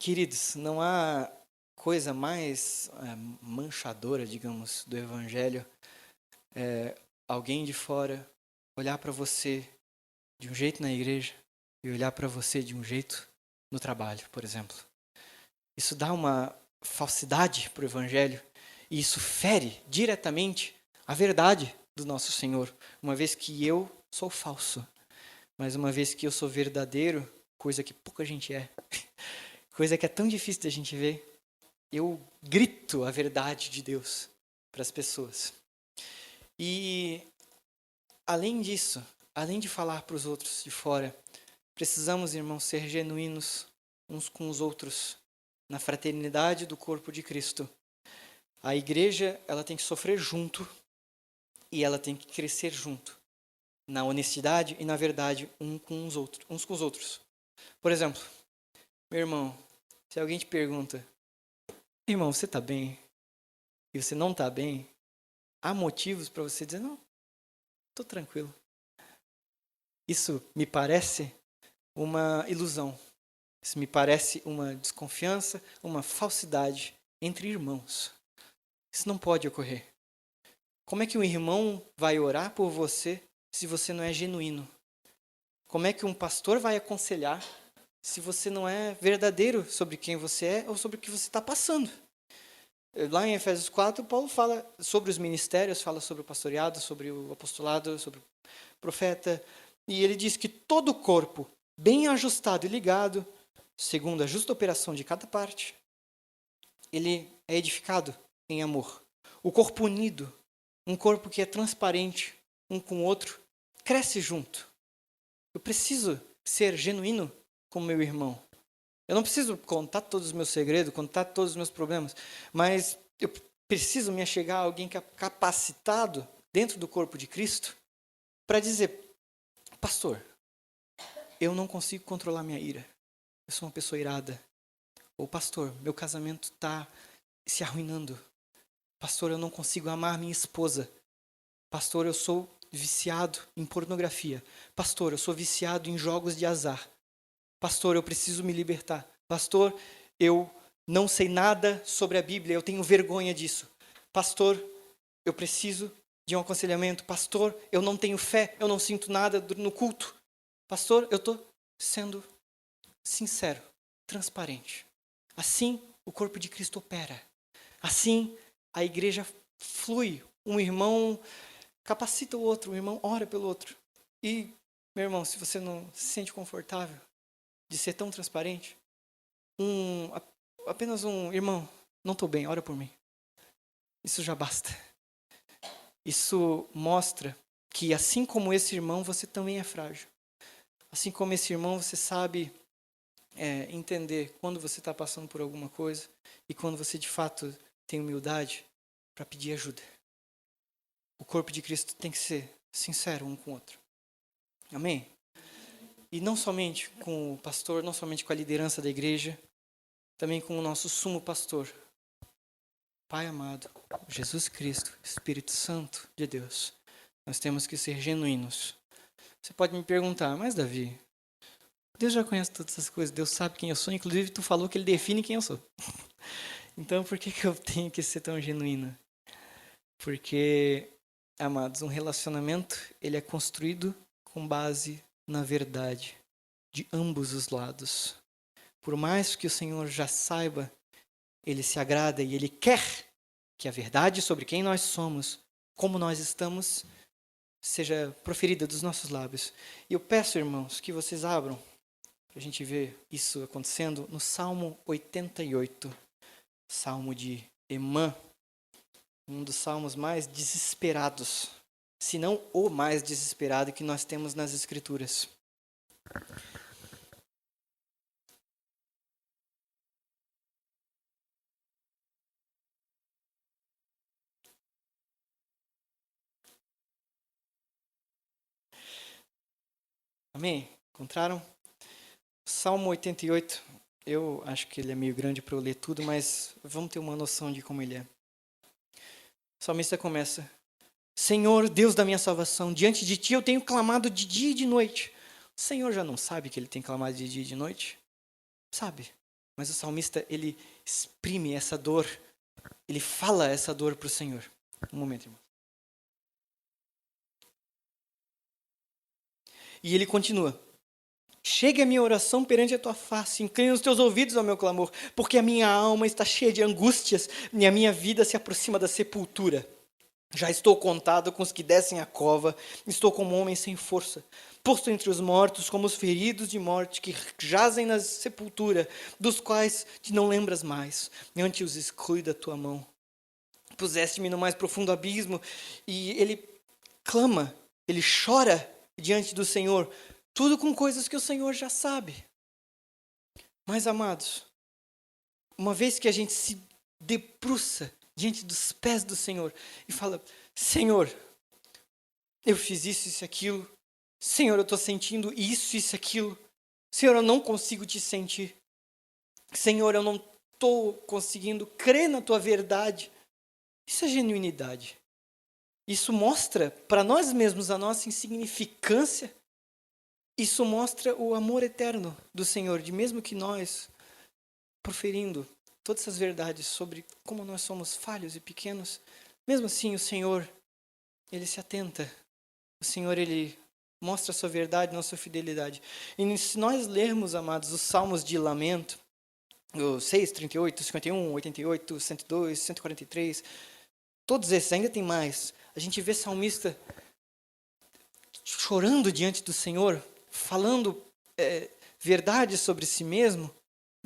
queridos, não há coisa mais manchadora, digamos, do Evangelho. Alguém de fora olhar para você de um jeito na igreja e olhar para você de um jeito no trabalho, por exemplo. Isso dá uma falsidade para o Evangelho e isso fere diretamente a verdade do nosso Senhor, uma vez que eu sou falso, mas uma vez que eu sou verdadeiro, coisa que pouca gente é, coisa que é tão difícil da gente ver, eu grito a verdade de Deus para as pessoas. E além disso, além de falar para os outros de fora, precisamos, irmãos, ser genuínos uns com os outros na fraternidade do corpo de Cristo. A igreja, ela tem que sofrer junto e ela tem que crescer junto, na honestidade e na verdade uns com os outros. Por exemplo, meu irmão, se alguém te pergunta, irmão, você está bem? E você não está bem, há motivos para você dizer, não, estou tranquilo. Isso me parece uma ilusão. Isso me parece uma desconfiança, uma falsidade entre irmãos. Isso não pode ocorrer. Como é que um irmão vai orar por você se você não é genuíno? Como é que um pastor vai aconselhar se você não é verdadeiro sobre quem você é ou sobre o que você está passando? Lá em Efésios 4, Paulo fala sobre os ministérios, fala sobre o pastoreado, sobre o apostolado, sobre o profeta. E ele diz que todo o corpo, bem ajustado e ligado, segundo a justa operação de cada parte, ele é edificado em amor. O corpo unido, um corpo que é transparente um com o outro, cresce junto. Eu preciso ser genuíno com meu irmão. Eu não preciso contar todos os meus segredos, contar todos os meus problemas, mas eu preciso me achegar a alguém capacitado dentro do corpo de Cristo para dizer: pastor, eu não consigo controlar minha ira. Eu sou uma pessoa irada. Ou pastor, meu casamento está se arruinando. Pastor, eu não consigo amar minha esposa. Pastor, eu sou viciado em pornografia. Pastor, eu sou viciado em jogos de azar. Pastor, eu preciso me libertar. Pastor, eu não sei nada sobre a Bíblia, eu tenho vergonha disso. Pastor, eu preciso de um aconselhamento. Pastor, eu não tenho fé, eu não sinto nada no culto. Pastor, eu estou sendo sincero, transparente. Assim o corpo de Cristo opera. Assim a igreja flui. Um irmão capacita o outro, um irmão ora pelo outro. E, meu irmão, se você não se sente confortável de ser tão transparente, apenas um irmão, não estou bem, ora por mim. Isso já basta. Isso mostra que, assim como esse irmão, você também é frágil. Assim como esse irmão, você sabe entender quando você está passando por alguma coisa e quando você, de fato, tem humildade para pedir ajuda. O corpo de Cristo tem que ser sincero um com o outro. Amém? E não somente com o pastor, não somente com a liderança da igreja, também com o nosso sumo pastor, Pai amado, Jesus Cristo, Espírito Santo de Deus. Nós temos que ser genuínos. Você pode me perguntar, mas Davi, Deus já conhece todas essas coisas, Deus sabe quem eu sou, inclusive tu falou que Ele define quem eu sou. Então por que eu tenho que ser tão genuíno? Porque, amados, um relacionamento ele é construído com base na verdade de ambos os lados. Por mais que o Senhor já saiba, Ele se agrada e Ele quer que a verdade sobre quem nós somos, como nós estamos, seja proferida dos nossos lábios. E eu peço, irmãos, que vocês abram, para a gente ver isso acontecendo, no Salmo 88, Salmo de Emã, um dos salmos mais desesperados, se não o mais desesperado que nós temos nas Escrituras. Amém? Encontraram? Salmo 88, eu acho que ele é meio grande para eu ler tudo, mas vamos ter uma noção de como ele é. O salmista começa: Senhor, Deus da minha salvação, diante de ti eu tenho clamado de dia e de noite. O Senhor já não sabe que ele tem clamado de dia e de noite? Sabe. Mas o salmista, ele exprime essa dor, ele fala essa dor para o Senhor. Um momento, irmão. E ele continua: chegue a minha oração perante a tua face, inclina os teus ouvidos ao meu clamor, porque a minha alma está cheia de angústias e a minha vida se aproxima da sepultura. Já estou contado com os que descem a cova, estou como um homem sem força, posto entre os mortos, como os feridos de morte que jazem na sepultura, dos quais te não lembras mais, antes os exclui da tua mão. Puseste-me no mais profundo abismo, e ele clama, ele chora diante do Senhor, tudo com coisas que o Senhor já sabe. Mas, amados, uma vez que a gente se debruça diante dos pés do Senhor e fala: Senhor, eu fiz isso e aquilo. Senhor, eu estou sentindo isso e aquilo. Senhor, eu não consigo te sentir. Senhor, eu não estou conseguindo crer na tua verdade. Isso é genuinidade. Isso mostra para nós mesmos a nossa insignificância. Isso mostra o amor eterno do Senhor, de mesmo que nós, proferindo todas essas verdades sobre como nós somos falhos e pequenos, mesmo assim o Senhor, Ele se atenta. O Senhor, Ele mostra a sua verdade, não a sua fidelidade. E se nós lermos, amados, os salmos de lamento, o 6, 38, 51, 88, 102, 143, todos esses, ainda tem mais. A gente vê salmista chorando diante do Senhor, falando verdades sobre si mesmo,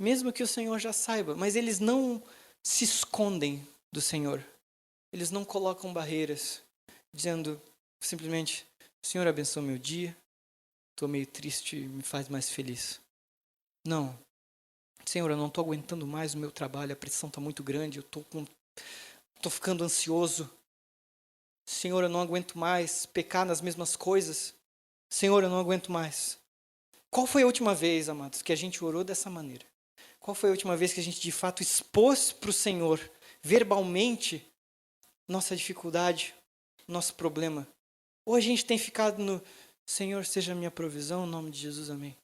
mesmo que o Senhor já saiba, mas eles não se escondem do Senhor. Eles não colocam barreiras, dizendo simplesmente, Senhor, abençoa meu dia, estou meio triste, me faz mais feliz. Não. Senhor, eu não estou aguentando mais o meu trabalho, a pressão está muito grande, eu estou ficando ansioso. Senhor, eu não aguento mais pecar nas mesmas coisas. Senhor, eu não aguento mais. Qual foi a última vez, amados, que a gente orou dessa maneira? Qual foi a última vez que a gente de fato expôs para o Senhor, verbalmente, nossa dificuldade, nosso problema? Ou a gente tem ficado no Senhor, seja a minha provisão, em nome de Jesus, amém.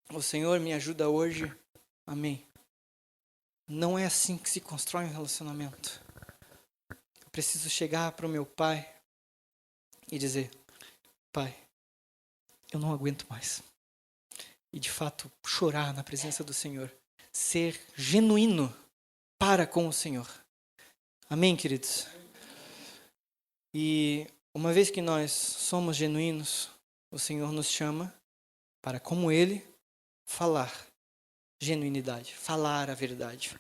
O Senhor me ajuda hoje, amém. Não é assim que se constrói um relacionamento. Eu preciso chegar para o meu pai e dizer, pai, eu não aguento mais. E de fato chorar na presença do Senhor. Ser genuíno para com o Senhor. Amém, queridos? E uma vez que nós somos genuínos, o Senhor nos chama para, como Ele, falar genuinidade, falar a verdade.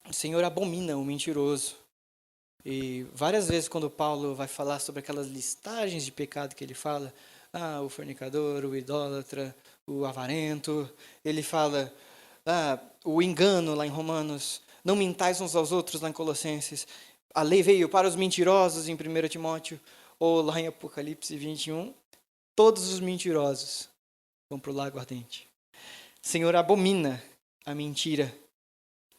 O Senhor abomina o mentiroso. E várias vezes quando Paulo vai falar sobre aquelas listagens de pecado que ele fala, o fornicador, o idólatra, o avarento, ele fala, o engano lá em Romanos, não mintais uns aos outros lá em Colossenses, a lei veio para os mentirosos em 1 Timóteo, ou lá em Apocalipse 21, todos os mentirosos vão para o lago ardente. O Senhor abomina a mentira.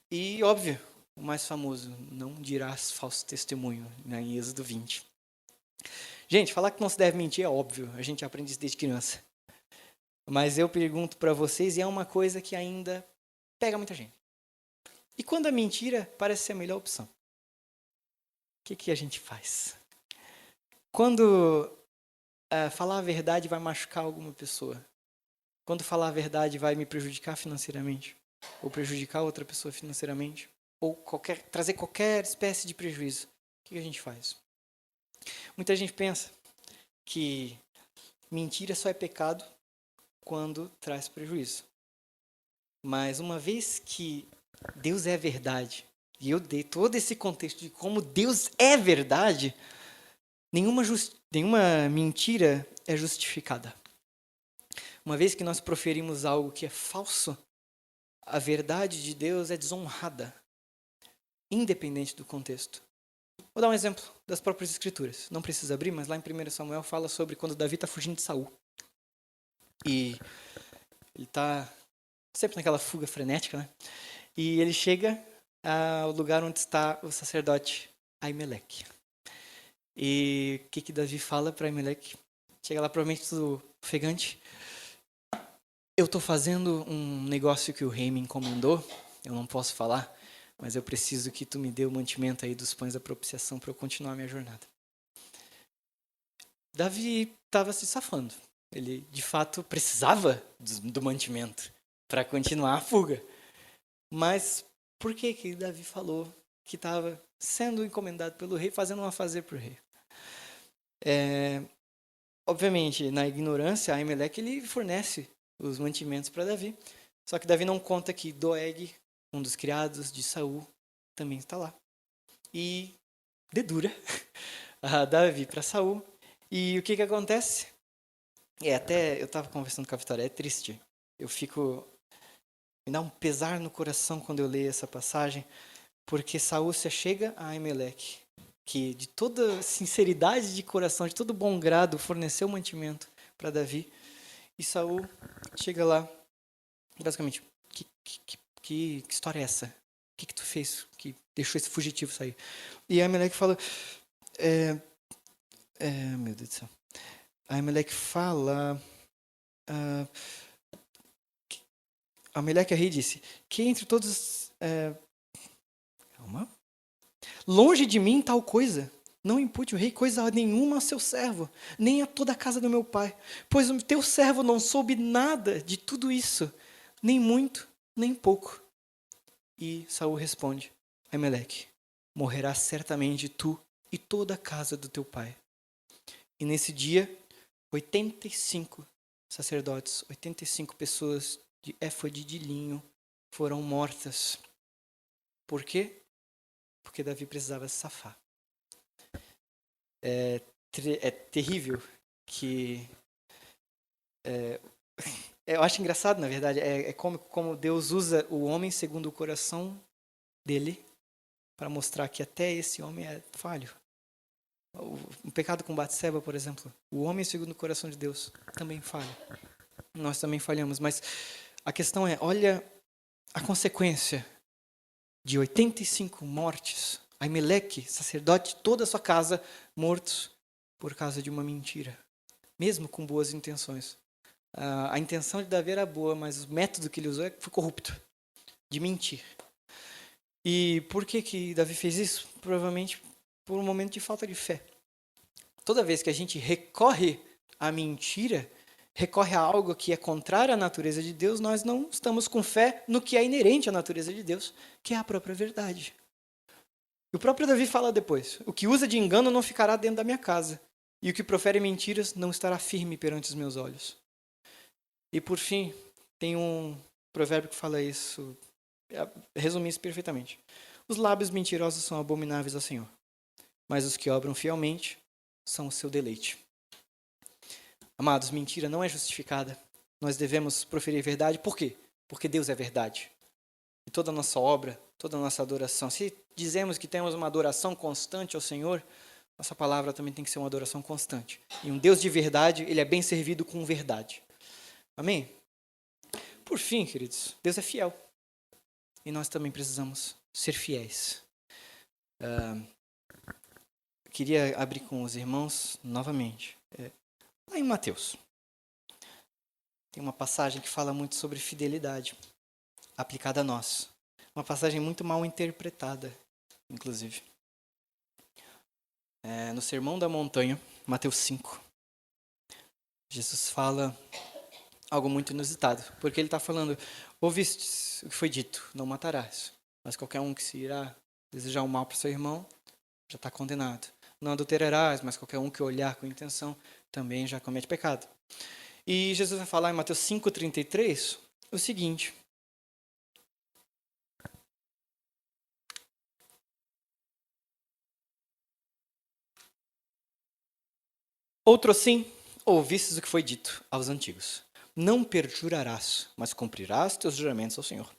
E, óbvio, o mais famoso, não dirás falso testemunho, em Êxodo 20. Gente, falar que não se deve mentir é óbvio, a gente aprende isso desde criança. Mas eu pergunto para vocês, e é uma coisa que ainda pega muita gente. E quando a mentira parece ser a melhor opção? O que a gente faz? Quando falar a verdade vai machucar alguma pessoa? Quando falar a verdade vai me prejudicar financeiramente? Ou prejudicar outra pessoa financeiramente? Ou trazer qualquer espécie de prejuízo? O que a gente faz? Muita gente pensa que mentira só é pecado quando traz prejuízo. Mas uma vez que Deus é verdade, e eu dei todo esse contexto de como Deus é verdade, nenhuma mentira é justificada. Uma vez que nós proferimos algo que é falso, a verdade de Deus é desonrada, independente do contexto. Vou dar um exemplo das próprias escrituras. Não precisa abrir, mas lá em 1 Samuel fala sobre quando Davi está fugindo de Saul. E ele está sempre naquela fuga frenética, né? E ele chega ao lugar onde está o sacerdote Aimeleque. E o que Davi fala para Aimeleque? Chega lá, provavelmente tudo ofegante. Eu estou fazendo um negócio que o rei me encomendou, eu não posso falar, mas eu preciso que tu me dê o mantimento aí dos pães da propiciação para eu continuar a minha jornada. Davi estava se safando. Ele, de fato, precisava do mantimento para continuar a fuga. Mas por que Davi falou que estava sendo encomendado pelo rei, fazendo um afazer para o rei? Obviamente, na ignorância, Aimeleque ele fornece os mantimentos para Davi. Só que Davi não conta que Doeg, um dos criados de Saul, também está lá. E dedura a Davi para Saul. E o que acontece? Até eu estava conversando com a Vitória, é triste. Me dá um pesar no coração quando eu leio essa passagem, porque Saul se achega a Aimeleque, que de toda sinceridade de coração, de todo bom grado, forneceu mantimento para Davi. E Saul chega lá, basicamente, que história é essa? O que tu fez que deixou esse fugitivo sair? E Aimeleque fala, meu Deus do céu. Aimeleque fala, Aimeleque a rei disse, que entre todos, calma, longe de mim tal coisa, não impute o rei coisa nenhuma a seu servo, nem a toda a casa do meu pai, pois o teu servo não soube nada de tudo isso, nem muito, nem pouco. E Saul responde, Aimeleque, morrerás certamente tu e toda a casa do teu pai. E nesse dia, 85 sacerdotes, 85 pessoas de éfode de linho foram mortas. Por quê? Porque Davi precisava se safar. É terrível que... eu acho engraçado, na verdade, como Deus usa o homem segundo o coração dele para mostrar que até esse homem é falho. O pecado com Batseba, por exemplo, o homem segundo o coração de Deus também falha. Nós também falhamos, mas a questão é, olha a consequência de 85 mortes. Aimeleque, sacerdote, toda a sua casa mortos por causa de uma mentira, mesmo com boas intenções. A intenção de Davi era boa, mas o método que ele usou foi corrupto, de mentir. E por que Davi fez isso? Provavelmente por um momento de falta de fé. Toda vez que a gente recorre à mentira, recorre a algo que é contrário à natureza de Deus, nós não estamos com fé no que é inerente à natureza de Deus, que é a própria verdade. O próprio Davi fala depois, o que usa de engano não ficará dentro da minha casa, e o que profere mentiras não estará firme perante os meus olhos. E por fim, tem um provérbio que fala isso, resume isso perfeitamente. Os lábios mentirosos são abomináveis ao Senhor, mas os que obram fielmente são o seu deleite. Amados, mentira não é justificada. Nós devemos proferir verdade. Por quê? Porque Deus é verdade. E toda a nossa obra, toda a nossa adoração, se dizemos que temos uma adoração constante ao Senhor, nossa palavra também tem que ser uma adoração constante. E um Deus de verdade, ele é bem servido com verdade. Amém? Por fim, queridos, Deus é fiel. E nós também precisamos ser fiéis. Queria abrir com os irmãos novamente. Lá em Mateus. Tem uma passagem que fala muito sobre fidelidade aplicada a nós. Uma passagem muito mal interpretada, inclusive. No Sermão da Montanha, Mateus 5, Jesus fala algo muito inusitado, porque ele está falando, ouvistes o que foi dito, não matarás, mas qualquer um que se irá desejar o mal para o seu irmão, já está condenado. Não adulterarás, mas qualquer um que olhar com intenção, também já comete pecado. E Jesus vai falar em Mateus 5,33 o seguinte: outro assim, ouvistes o que foi dito aos antigos: não perjurarás, mas cumprirás teus juramentos ao Senhor.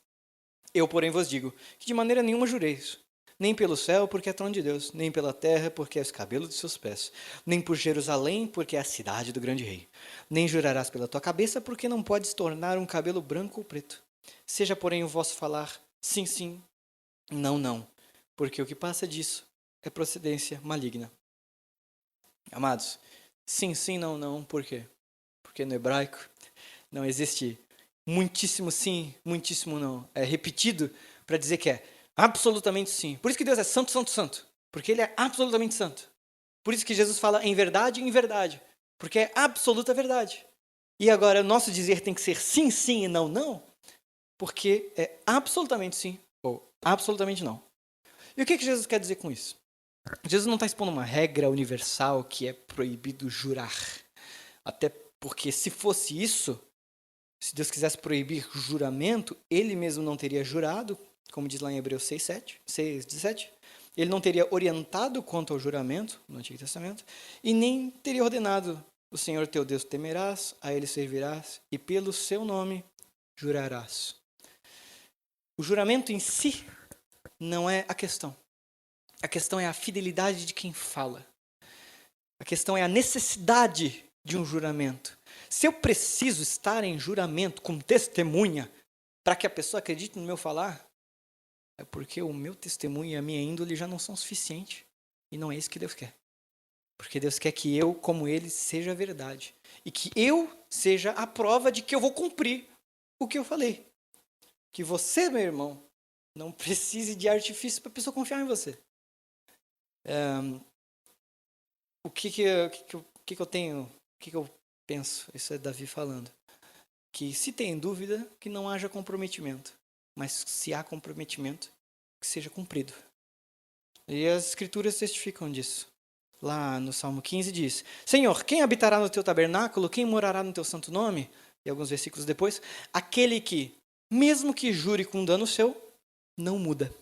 Eu, porém, vos digo que de maneira nenhuma jureis, nem pelo céu, porque é trono de Deus, nem pela terra, porque é o escabelo de seus pés, nem por Jerusalém, porque é a cidade do grande rei. Nem jurarás pela tua cabeça, porque não podes tornar um cabelo branco ou preto. Seja, porém, o vosso falar sim, sim, não, não, porque o que passa disso é procedência maligna. Amados, sim, sim, não, não, por quê? Porque no hebraico não existe muitíssimo sim, muitíssimo não. É repetido para dizer que é absolutamente sim. Por isso que Deus é santo, santo, santo. Porque ele é absolutamente santo. Por isso que Jesus fala em verdade, porque é absoluta verdade. E agora, o nosso dizer tem que ser sim, sim e não, não, porque é absolutamente sim ou absolutamente não. E o que Jesus quer dizer com isso? Jesus não está expondo uma regra universal que é proibido jurar. Até porque se fosse isso, se Deus quisesse proibir juramento, ele mesmo não teria jurado, como diz lá em Hebreus 6:17. Ele não teria orientado quanto ao juramento no Antigo Testamento e nem teria ordenado: o Senhor teu Deus temerás, a ele servirás e pelo seu nome jurarás. O juramento em si não é a questão. A questão é a fidelidade de quem fala. A questão é a necessidade de um juramento. Se eu preciso estar em juramento com testemunha para que a pessoa acredite no meu falar, é porque o meu testemunho e a minha índole já não são suficientes. E não é isso que Deus quer. Porque Deus quer que eu, como Ele, seja a verdade. E que eu seja a prova de que eu vou cumprir o que eu falei. Que você, meu irmão, não precise de artifício para a pessoa confiar em você. O que eu tenho, o que eu penso? Isso é Davi falando. Que se tem dúvida, que não haja comprometimento. Mas se há comprometimento, que seja cumprido. E as escrituras testificam disso. lá no Salmo 15, diz: Senhor, quem habitará no teu tabernáculo? Quem morará no teu santo nome? E alguns versículos depois, aquele que, mesmo que jure com dano seu, não muda.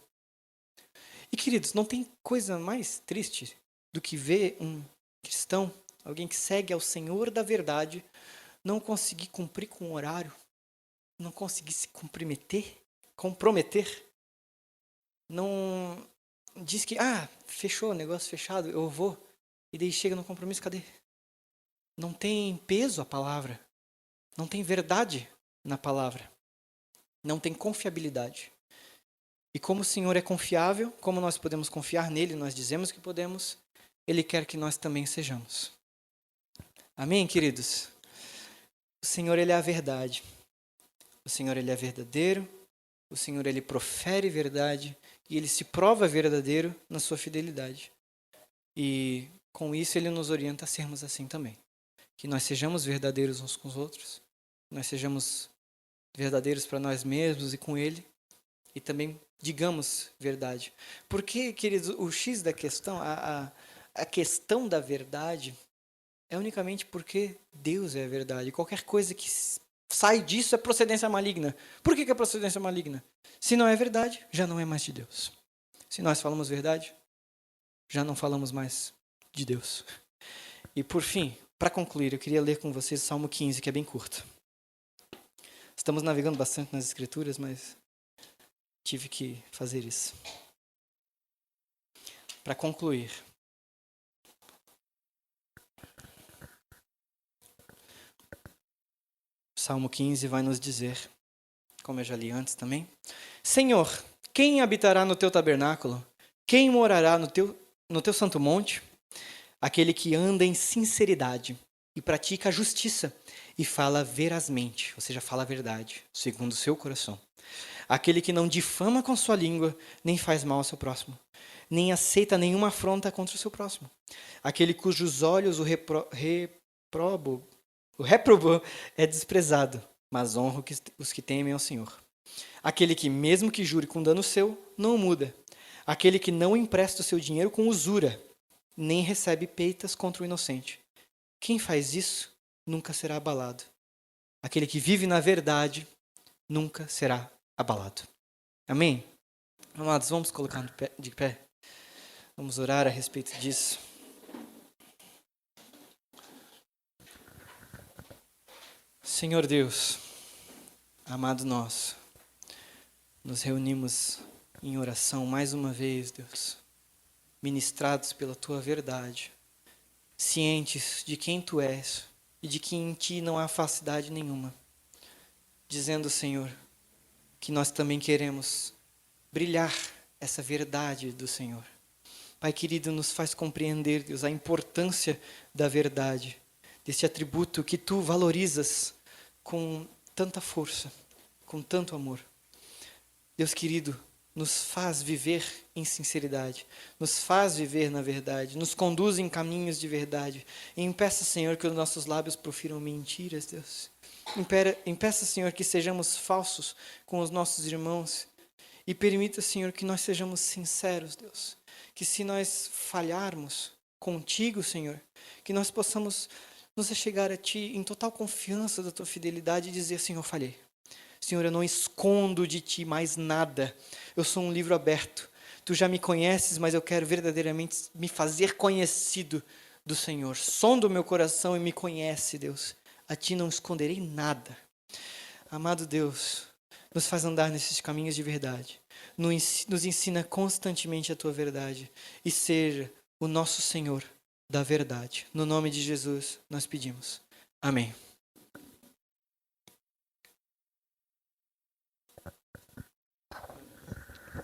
E queridos, não tem coisa mais triste do que ver um cristão, alguém que segue ao Senhor da verdade, não conseguir cumprir com o horário, não conseguir se comprometer, não diz que, fechou, negócio fechado, eu vou, e daí chega no compromisso, cadê? Não tem peso a palavra, não tem verdade na palavra, não tem confiabilidade. E como o Senhor é confiável, como nós podemos confiar nele, nós dizemos que podemos, Ele quer que nós também sejamos. Amém, queridos? O Senhor, Ele é a verdade. O Senhor, Ele é verdadeiro. O Senhor, Ele profere verdade. E Ele se prova verdadeiro na sua fidelidade. E com isso, Ele nos orienta a sermos assim também. Que nós sejamos verdadeiros uns com os outros. Que nós sejamos verdadeiros para nós mesmos e com Ele. E também digamos verdade. Porque, queridos, o X da questão, a questão da verdade é unicamente porque Deus é a verdade. Qualquer coisa que sai disso é procedência maligna. Por que é procedência maligna? Se não é verdade, já não é mais de Deus. Se nós falamos verdade, já não falamos mais de Deus. E por fim, para concluir, eu queria ler com vocês o Salmo 15, que é bem curto. Estamos navegando bastante nas Escrituras, mas tive que fazer isso. Para concluir, Salmo 15 vai nos dizer, como eu já li antes também: Senhor, quem habitará no teu tabernáculo? Quem morará no teu santo monte? Aquele que anda em sinceridade e pratica a justiça e fala verazmente, ou seja, fala a verdade, segundo o seu coração. Aquele que não difama com sua língua, nem faz mal ao seu próximo, nem aceita nenhuma afronta contra o seu próximo. Aquele cujos olhos o reprobam é desprezado, mas honra os que temem ao Senhor. Aquele que, mesmo que jure com dano seu, não muda. Aquele que não empresta o seu dinheiro com usura, nem recebe peitas contra o inocente. Quem faz isso nunca será abalado. Aquele que vive na verdade nunca será abalado. Amém? Amados, vamos colocar de pé. Vamos orar a respeito disso. Senhor Deus, amado nosso, nos reunimos em oração mais uma vez, Deus, ministrados pela Tua verdade, cientes de quem Tu és e de que em Ti não há falsidade nenhuma, dizendo, Senhor, que nós também queremos brilhar essa verdade do Senhor. Pai querido, nos faz compreender, Deus, a importância da verdade, desse atributo que Tu valorizas com tanta força, com tanto amor. Deus querido, nos faz viver em sinceridade, nos faz viver na verdade, nos conduz em caminhos de verdade. E impeça, Senhor, que os nossos lábios profiram mentiras, Deus. Impeça, Senhor, que sejamos falsos com os nossos irmãos. E permita, Senhor, que nós sejamos sinceros, Deus. Que se nós falharmos contigo, Senhor, que nós possamos nos achegar a Ti em total confiança da Tua fidelidade e dizer, Senhor, falhei. Senhor, eu não escondo de Ti mais nada. Eu sou um livro aberto. Tu já me conheces, mas eu quero verdadeiramente me fazer conhecido do Senhor. Sonda o meu coração e me conhece, Deus. A Ti não esconderei nada. Amado Deus, nos faz andar nesses caminhos de verdade. Nos ensina constantemente a Tua verdade. E seja o nosso Senhor da verdade. No nome de Jesus, nós pedimos. Amém.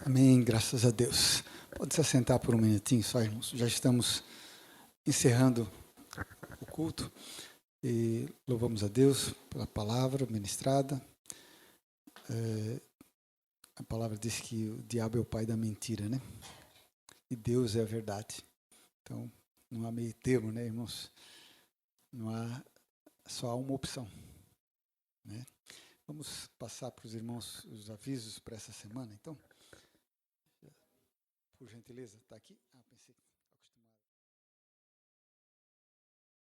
Amém, graças a Deus. Pode se assentar por um minutinho só, irmãos. Já estamos encerrando o culto e louvamos a Deus pela palavra ministrada. A palavra diz que o diabo é o pai da mentira, né? E Deus é a verdade. Então, não há meio termo, né, irmãos? Não há, só há uma opção, né? Vamos passar para os irmãos os avisos para essa semana, então. Por gentileza, está aqui? Pensei que